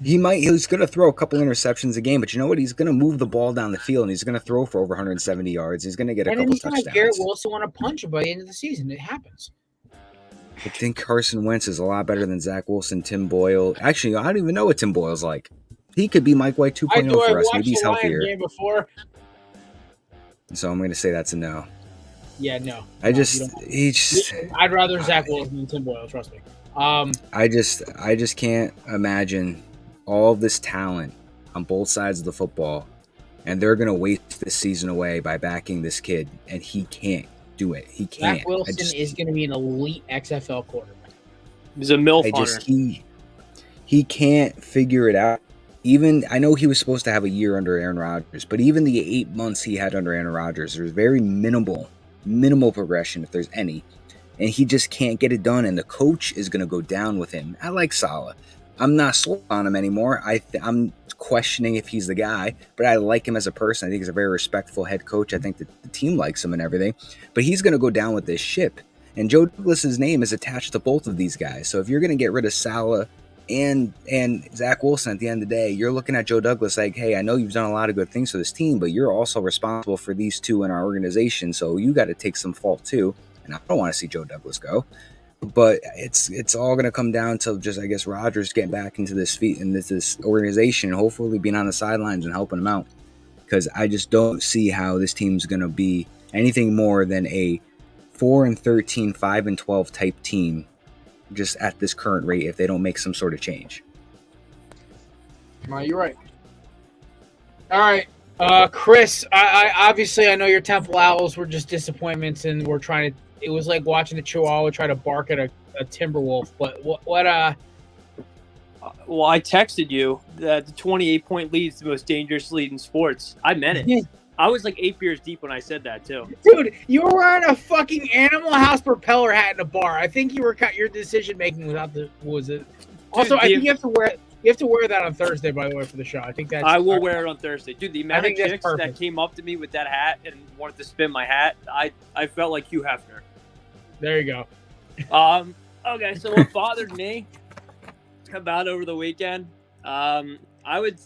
He's going to throw a couple interceptions a game, but you know what? He's going to move the ball down the field and he's going to throw for over 170 yards. He's going to get a couple touchdowns. And Garrett Wilson want to punch him by the end of the season. It happens. I think Carson Wentz is a lot better than Zach Wilson, Tim Boyle. Actually, I don't even know what Tim Boyle's like. He could be Mike White 2.0 for us. Maybe he's healthier. Game before. So I'm going to say that's a no. Yeah, no. I'd rather Zach Wilson than Tim Boyle, trust me. I just can't imagine all this talent on both sides of the football, and they're going to waste this season away by backing this kid, and he can't do it. He can't. Zach Wilson is going to be an elite XFL quarterback. He's a MILF hunter. He can't figure it out. Even I know he was supposed to have a year under Aaron Rodgers, but even the 8 months he had under Aaron Rodgers, there's very minimal progression, if there's any, and he just can't get it done. And the coach is going to go down with him. I like Saleh. I'm not sold on him anymore. I'm questioning if he's the guy, but I like him as a person. I think he's a very respectful head coach. I think that the team likes him and everything, but he's going to go down with this ship. And Joe Douglas's name is attached to both of these guys. So if you're going to get rid of Saleh and Zach Wilson at the end of the day, you're looking at Joe Douglas like, hey, I know you've done a lot of good things for this team, but you're also responsible for these 2 in our organization, so you got to take some fault too. And I don't want to see Joe Douglas go, but it's all going to come down to just, I guess, Rodgers getting back into this organization and hopefully being on the sidelines and helping him out. because I just don't see how this team's going to be anything more than a 4-13, 5-12 type team just at this current rate if they don't make some sort of change. Well, you're right. All right. Chris, I obviously I know your Temple Owls were just disappointments, and we're trying to. It was like watching a Chihuahua try to bark at a Timberwolf. But what? Well, I texted you that the 28-point lead is the most dangerous lead in sports. I meant it. I was like 8 beers deep when I said that too. Dude, you were wearing a fucking Animal House propeller hat in a bar. I think you were your decision making without the was it. Also, I think you have to wear. You have to wear that on Thursday, by the way, for the show. I think that's. I will wear it on Thursday, dude. The amount of chicks that came up to me with that hat and wanted to spin my hat, I felt like Hugh Hefner. There you go. Okay, so what bothered me about over the weekend? I would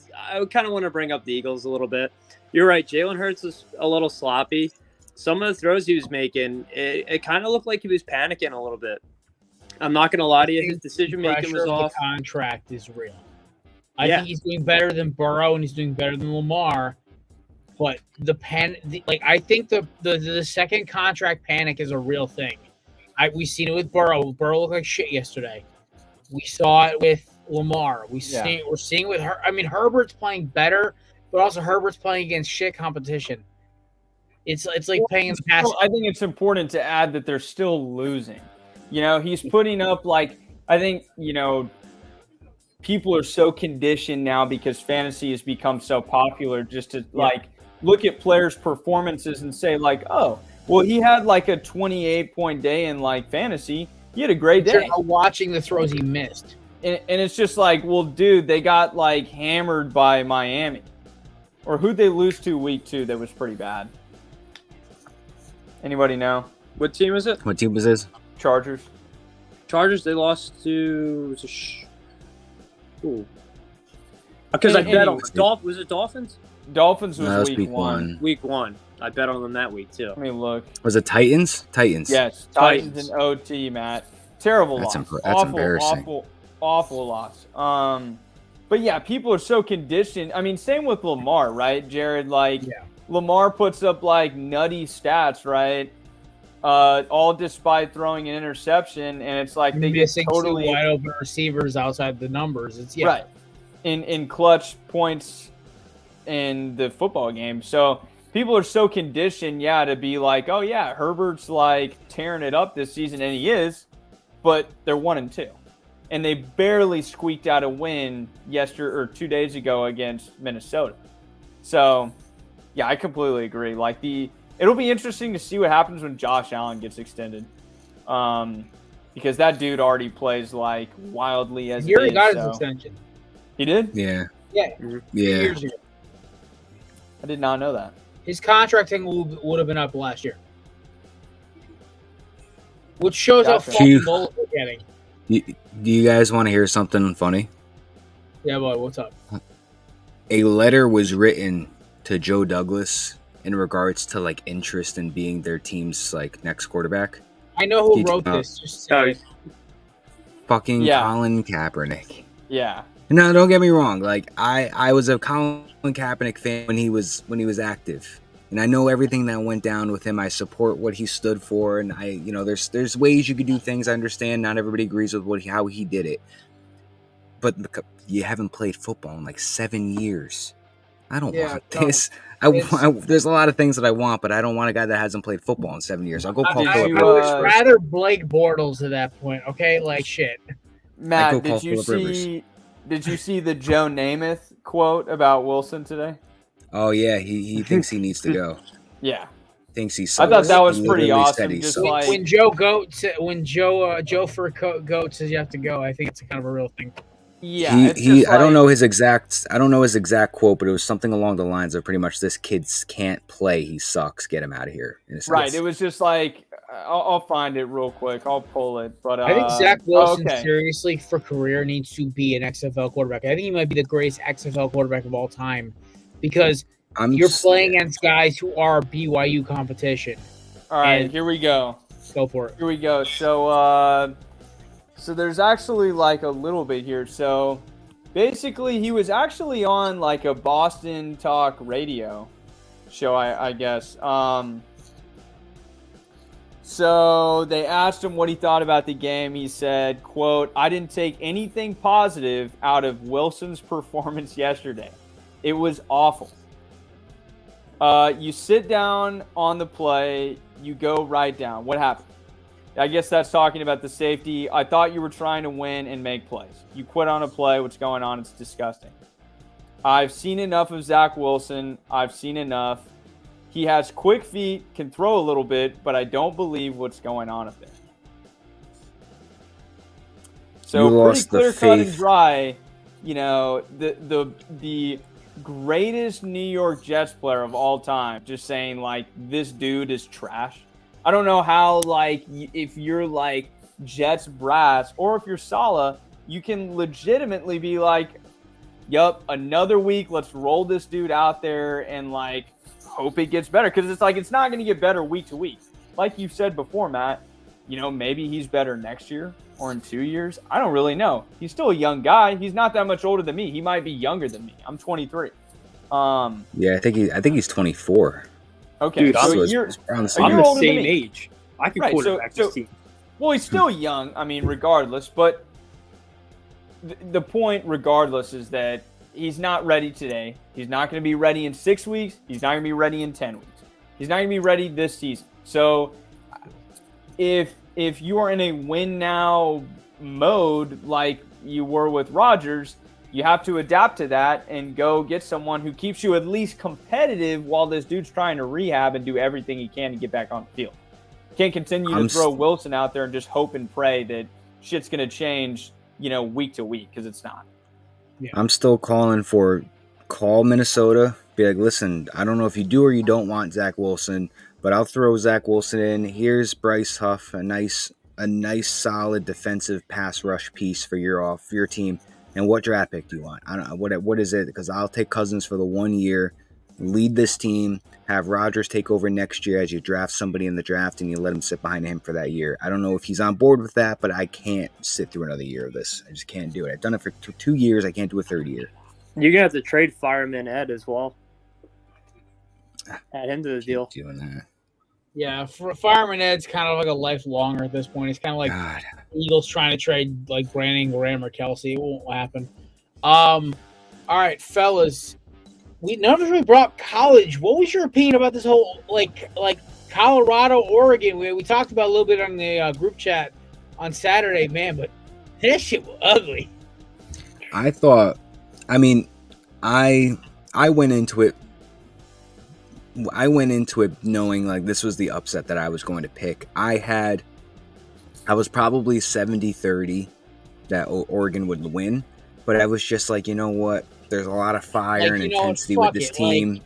kind of want to bring up the Eagles a little bit. You're right. Jalen Hurts was a little sloppy. Some of the throws he was making, it kind of looked like he was panicking a little bit. I'm not going to lie to you. His decision making was off. The contract is real. I think he's doing better than Burrow and he's doing better than Lamar. But I think the second contract panic is a real thing. We've seen it with Burrow. Burrow looked like shit yesterday. We saw it with Lamar. We're seeing it with her. I mean, Herbert's playing better, but also Herbert's playing against shit competition. It's like playing in the past. I think it's important to add that they're still losing. You know, he's putting up I think, people are so conditioned now because fantasy has become so popular just to look at players' performances and say oh, well, he had a 28-point day in fantasy. He had a great day. You're watching the throws he missed. And it's just well, dude, they got hammered by Miami. Or who'd they lose to week 2 that was pretty bad? Anybody know? What team is it? What team was this? Chargers. They lost to because I bet on was it Dolphins? Dolphins was week 1. Week 1. I bet on them that week too. Let me look. Was it Titans? Yes, Titans and OT, Matt. Terrible loss. That's embarrassing. Awful loss. But yeah, people are so conditioned. I mean, same with Lamar, right, Jared? Lamar puts up nutty stats, right? All despite throwing an interception, and it's they get totally wide open receivers outside the numbers. It's right in clutch points in the football game. So people are so conditioned, to be oh yeah, Herbert's tearing it up this season, and he is, but they're 1-2, and they barely squeaked out a win 2 days ago against Minnesota. So yeah, I completely agree. It'll be interesting to see what happens when Josh Allen gets extended, because that dude already plays wildly as he already got his extension. He did? Yeah. Yeah. 2 years ago. I did not know that. His contracting would have been up last year, which shows how fucking goals we're getting. Do you guys want to hear something funny? Yeah, boy. What's up? A letter was written to Joe Douglas in regards to interest in being their team's next quarterback. I know who wrote this. Just say it. Fucking Colin Kaepernick. Yeah. No, don't get me wrong. I was a Colin Kaepernick fan when he was active, and I know everything that went down with him. I support what he stood for, and there's ways you could do things. I understand not everybody agrees with how he did it, but you haven't played football in 7 years. I don't want this. There's a lot of things that I want, but I don't want a guy that hasn't played football in 7 years. I'll go call Philip Rivers. I would rather Blake Bortles at that point. Okay, shit. Matt, did you see the Joe Namath quote about Wilson today? Oh yeah, he thinks he needs to go. Yeah, thinks he sucks. I thought that was pretty awesome. Just when Joe Goat for Goat says you have to go, I think it's kind of a real thing. Yeah, I don't know his exact quote, but it was something along the lines of pretty much this kid can't play. He sucks. Get him out of here. Right. It was just I'll find it real quick. I'll pull it. But I think Zach Wilson seriously for career needs to be an XFL quarterback. I think he might be the greatest XFL quarterback of all time because you're playing against guys who are BYU competition. All right, here we go. Go for it. Here we go. So there's actually a little bit here. So basically he was actually on a Boston Talk radio show, I guess. So they asked him what he thought about the game. He said, quote, "I didn't take anything positive out of Wilson's performance yesterday. It was awful. You sit down on the play, you go right down. What happened?" I guess that's talking about the safety. "I thought you were trying to win and make plays. You quit on a play. What's going on? It's disgusting. I've seen enough of Zach Wilson. I've seen enough. He has quick feet, can throw a little bit, but I don't believe what's going on up there." So pretty clear cut and dry. You know, the greatest New York Jets player of all time just saying, like, this dude is trash. I don't know how, like, if you're like Jets brass or if you're Saleh, you can legitimately be like, yup, another week, let's roll this dude out there and, like, hope it gets better. Because it's like, it's not going to get better week to week. Like you said before, Matt, you know, maybe he's better next year or in 2 years. I don't really know. He's still a young guy. He's not that much older than me. He might be younger than me. I'm 23. Yeah, I think he's 24. Okay, dude, so I'm the older than same me. age. I can Right, quarterback this team. Well, he's still young. I mean, regardless, but the point, regardless, is that he's not ready today. He's not going to be ready in 6 weeks. He's not going to be ready in 10 weeks. He's not going to be ready this season. So if you are in a win now mode like you were with Rodgers, you have to adapt to that and go get someone who keeps you at least competitive while this dude's trying to rehab and do everything he can to get back on the field. Can't continue to throw Wilson out there and just hope and pray that shit's going to change, you know, week to week, because it's not. Yeah. I'm still calling for call Minnesota. Be like, listen, I don't know if you do or you don't want Zach Wilson, but I'll throw Zach Wilson in. Here's Bryce Huff, a nice solid defensive pass rush piece for your team. And what draft pick do you want? I don't know what is it, because I'll take Cousins for the 1 year, lead this team, have Rodgers take over next year as you draft somebody in the draft and you let him sit behind him for that year. I don't know if he's on board with that, but I can't sit through another year of this. I just can't do it. I've done it for 2 years. I can't do a third year. You're gonna have to trade Fireman Ed as well. Add him to the deal. Doing that. Yeah, for Fireman Ed's kind of like a lifelonger at this point. It's kind of like Eagles trying to trade like Brandon Graham or Kelsey. It won't happen. All right, fellas. None of us really brought college. What was your opinion about this whole like Colorado, Oregon? We talked about a little bit on the group chat on Saturday, man, but that shit was ugly. I went into it. I went into it knowing like this was the upset that I was going to pick. I was probably 70-30 that Oregon would win, but I was just like, you know what? There's a lot of fire and intensity with this team.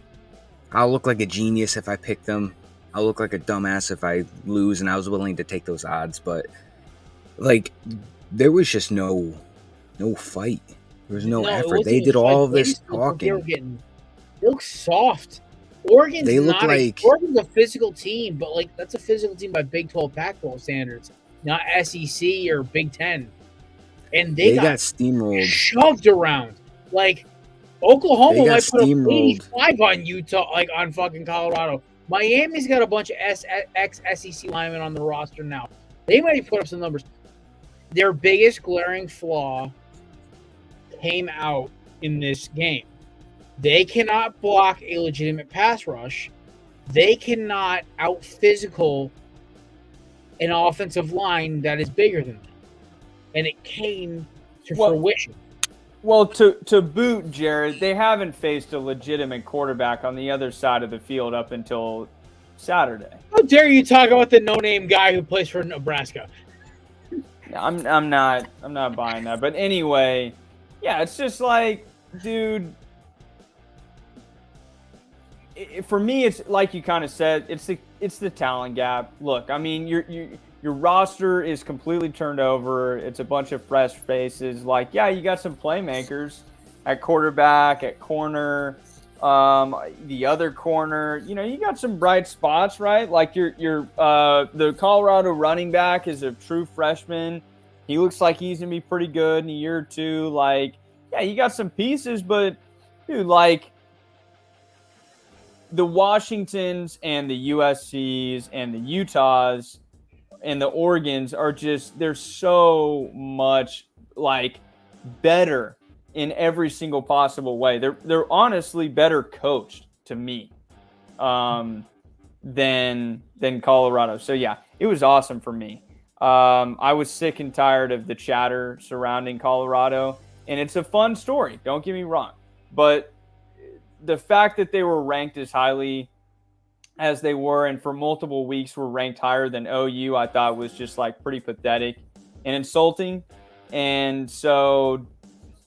I'll look like a genius if I pick them. I'll look like a dumbass if I lose, and I was willing to take those odds. But like, there was just no fight. There was no effort. They did all of this talking. They look soft. Oregon's Oregon's a physical team, but like that's a physical team by Big 12, Pac-12 standards, not SEC or Big 10. And they got steamrolled, shoved around. Like Oklahoma might put 85 on Utah, like on fucking Colorado. Miami's got a bunch of ex-SEC linemen on the roster now. They might put up some numbers. Their biggest glaring flaw came out in this game. They cannot block a legitimate pass rush. They cannot out-physical an offensive line that is bigger than them. And it came to fruition. Well, to boot, Jared, they haven't faced a legitimate quarterback on the other side of the field up until Saturday. How dare you talk about the no-name guy who plays for Nebraska? I'm not buying that. But anyway, yeah, it's just like, dude, for me, it's like you kind of said, it's the talent gap. Look, I mean, your roster is completely turned over. It's a bunch of fresh faces. Like, yeah, you got some playmakers at quarterback, at corner, the other corner. You know, you got some bright spots, right? Like the Colorado running back is a true freshman. He looks like he's gonna be pretty good in a year or two. Like, yeah, you got some pieces, but dude, like, the Washingtons and the USCs and the Utahs and the Oregons are just, they're so much like better in every single possible way. They're honestly better coached to me than Colorado. So yeah, it was awesome for me. I was sick and tired of the chatter surrounding Colorado, and it's a fun story. Don't get me wrong, but the fact that they were ranked as highly as they were, and for multiple weeks were ranked higher than OU, I thought was just like pretty pathetic and insulting. And so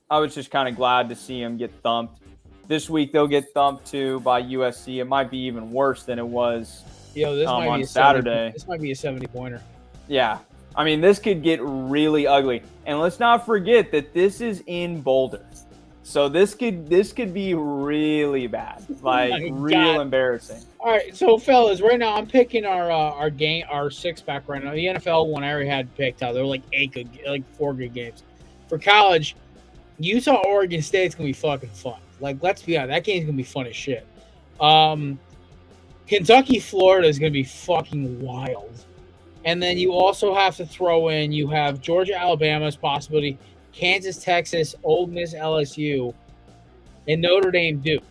I was just kind of glad to see them get thumped. This week they'll get thumped too by USC. It might be even worse than it was on Saturday. This might be a 70-pointer. Yeah. I mean, this could get really ugly. And let's not forget that this is in Boulder. So this could be really bad, like real embarrassing. All right, so fellas, right now I'm picking our 6-pack right now. The NFL one I already had picked out. There were like 4 good games. For college, Utah, Oregon State's gonna be fucking fun. Like, let's be honest, that game's gonna be fun as shit. Kentucky, Florida is gonna be fucking wild. And then you also have to throw in, you have Georgia, Alabama's possibility. Kansas, Texas, Ole Miss, LSU, and Notre Dame, Duke.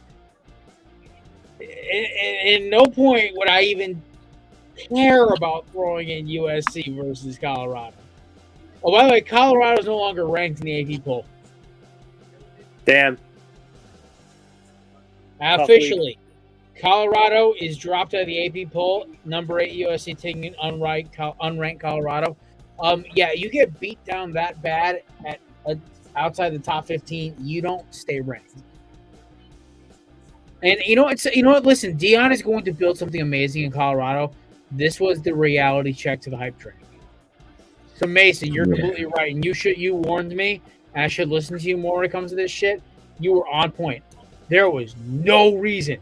In no point would I even care about throwing in USC versus Colorado. Oh, by the way, Colorado's no longer ranked in the AP poll. Damn. Officially, Colorado is dropped out of the AP poll. Number 8 USC taking unranked Colorado. Yeah, you get beat down that bad at outside the top 15, you don't stay ranked. And you know what? Listen, Deion is going to build something amazing in Colorado. This was the reality check to the hype train. So Mason, you're completely right, and you warned me, and I should listen to you more when it comes to this shit. You were on point. There was no reason.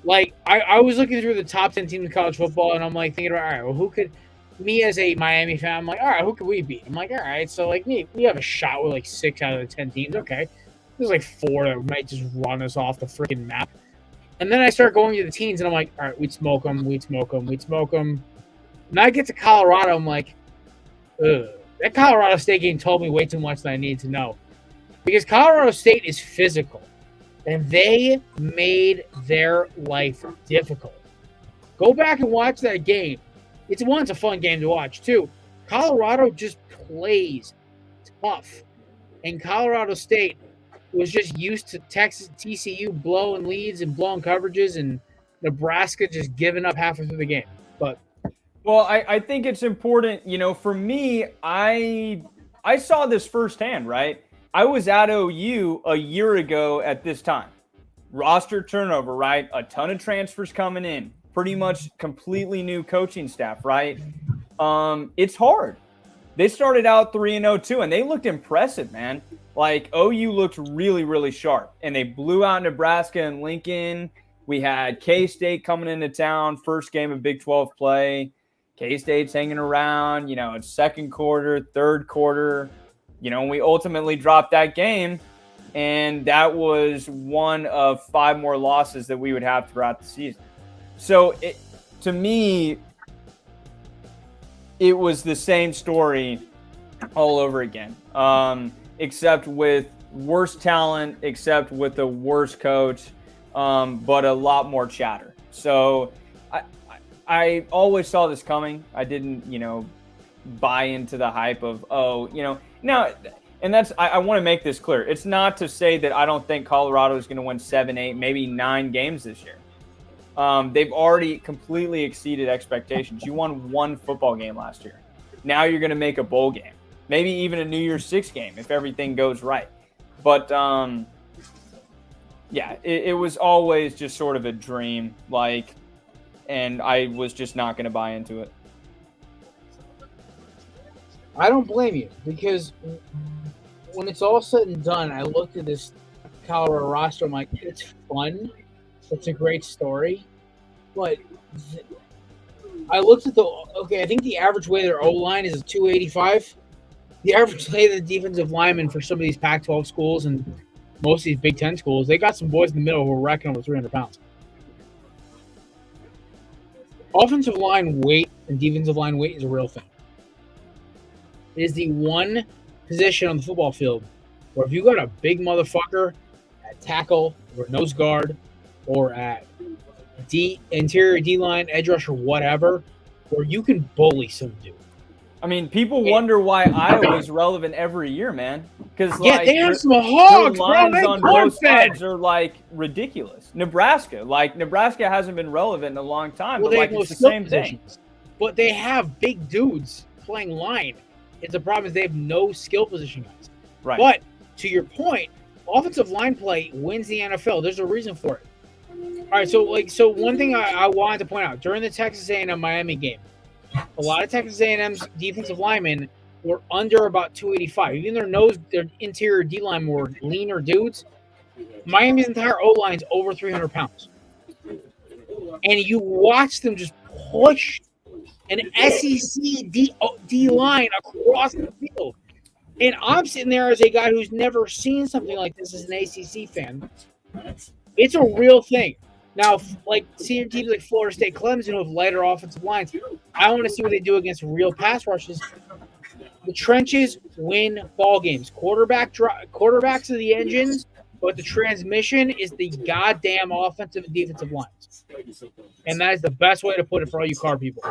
Like, I was looking through the top 10 teams in college football, and I'm like thinking about, all right, well, who could? Me as a Miami fan, I'm like, all right, who could we beat? I'm like, all right, so like we have a shot with like 6 out of the 10 teams. Okay, there's like 4 that might just run us off the freaking map. And then I start going to the teams, and I'm like, all right, we'd smoke them. And I get to Colorado, I'm like, ugh. That Colorado State game told me way too much than I need to know. Because Colorado State is physical, and they made their life difficult. Go back and watch that game. It's a fun game to watch, too. Colorado just plays tough. And Colorado State was just used to TCU blowing leads and blowing coverages, and Nebraska just giving up halfway through the game. But well, I think it's important, for me, I saw this firsthand, right? I was at OU a year ago at this time. Roster turnover, right? A ton of transfers coming in. Pretty much completely new coaching staff, right? It's hard. They started out 3-0 too, and they looked impressive, man. Like, OU looked really, really sharp, and they blew out Nebraska and Lincoln. We had K-State coming into town, first game of Big 12 play. K-State's hanging around, it's second quarter, third quarter. We ultimately dropped that game, and that was one of 5 more losses that we would have throughout the season. So, to me, it was the same story all over again, except with worse talent, except with a worse coach, but a lot more chatter. So, I always saw this coming. I didn't, buy into the hype of, now, and that's, I want to make this clear. It's not to say that I don't think Colorado is going to win 7, 8, maybe 9 games this year. They've already completely exceeded expectations. You won 1 football game last year. Now you're going to make a bowl game, maybe even a New Year's 6 game if everything goes right. But yeah, it was always just sort of a dream, and I was just not going to buy into it. I don't blame you, because when it's all said and done, I looked at this Colorado roster. I'm like, it's fun. It's a great story. But I looked at I think the average weight of their O-line is a 285. The average weight of the defensive lineman for some of these Pac-12 schools and most of these Big Ten schools, they got some boys in the middle who are wrecking over 300 pounds. offensive line weight and defensive line weight is a real thing. It is the one position on the football field where if you got a big motherfucker at tackle or nose guard or at interior D-line, edge rusher, whatever, where you can bully some dude. I mean, people wonder why Iowa's relevant every year, man. Because they have some hogs, their bro. lines They on both corn-fed. sides are like ridiculous. Nebraska hasn't been relevant in a long time, Well, but they like have no it's the skill same thing. positions. But they have big dudes playing line. It's the problem is they have no skill position guys. Right. But to your point, offensive line play wins the NFL. There's a reason for it. All right, so one thing I wanted to point out during the Texas A&M Miami game, a lot of Texas A&M's defensive linemen were under about 285. Even their interior D line were leaner dudes. Miami's entire O line's over 300 pounds, and you watch them just push an SEC D line across the field. And I'm sitting there as a guy who's never seen something like this as an ACC fan. It's a real thing. Now, like senior teams like Florida State, Clemson, who have lighter offensive lines, I want to see what they do against real pass rushes. The trenches win ball games. Quarterbacks are the engines, but the transmission is the goddamn offensive and defensive lines. And that is the best way to put it for all you car people.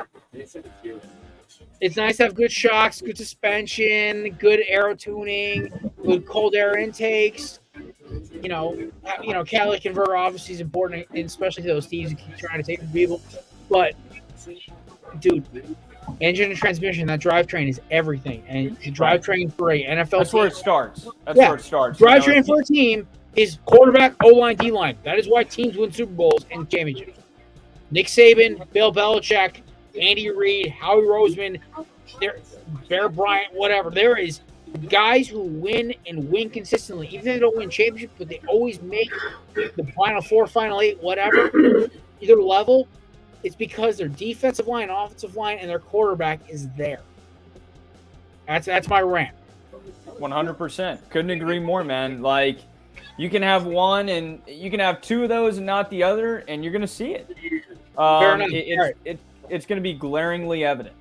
It's nice to have good shocks, good suspension, good aero tuning, good cold air intakes. Catalytic converter obviously is important, especially to those teams who keep trying to take from people. But, dude, engine and transmission, that drivetrain is everything. And the drivetrain for a NFL That's team, where it starts. Where it starts. Drivetrain for a team is quarterback, O-line, D-line. That is why teams win Super Bowls and championships. Nick Saban, Bill Belichick, Andy Reid, Howie Roseman, Bear Bryant, whatever. There is guys who win and win consistently. Even if they don't win championships, but they always make the Final Four, Final Eight, whatever, either level. It's because their defensive line, offensive line, and their quarterback is there. That's my rant. 100%. Couldn't agree more, man. Like, you can have one and you can have two of those and not the other, and you're going to see it. It's going to be glaringly evident.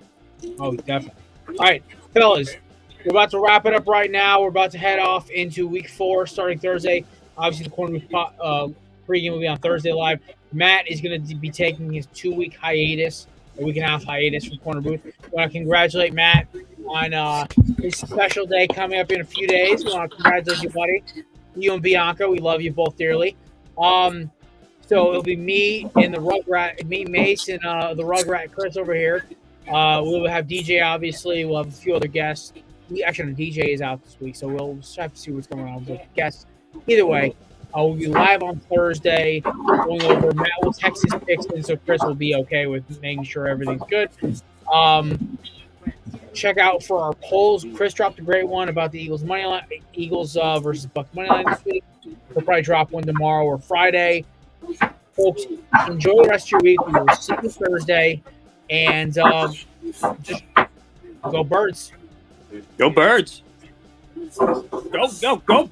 Oh, definitely. All right, fellas, we're about to wrap it up right now. We're about to head off into week 4 starting Thursday. Obviously, the Corner Booth pregame will be on Thursday live. Matt is going to be taking his 2-week hiatus, a week and a half hiatus from Corner Booth. I want to congratulate Matt on his special day coming up in a few days. We want to congratulate you, buddy. You and Bianca, we love you both dearly. So it'll be me and the Rugrat, me, Mace, and the Rugrat Chris over here. We'll have DJ, obviously. We'll have a few other guests. Actually, the DJ is out this week, so we'll just have to see what's going on with the guests. Either way, we'll be live on Thursday. Going over, Matt will text his picks, and so Chris will be okay with making sure everything's good. Check out for our polls. Chris dropped a great one about the Eagles money line, Eagles versus Bucs money line this week. We'll probably drop one tomorrow or Friday. Folks, enjoy the rest of your week. We will see you Thursday, and just go Birds. Go Birds. Go Birds.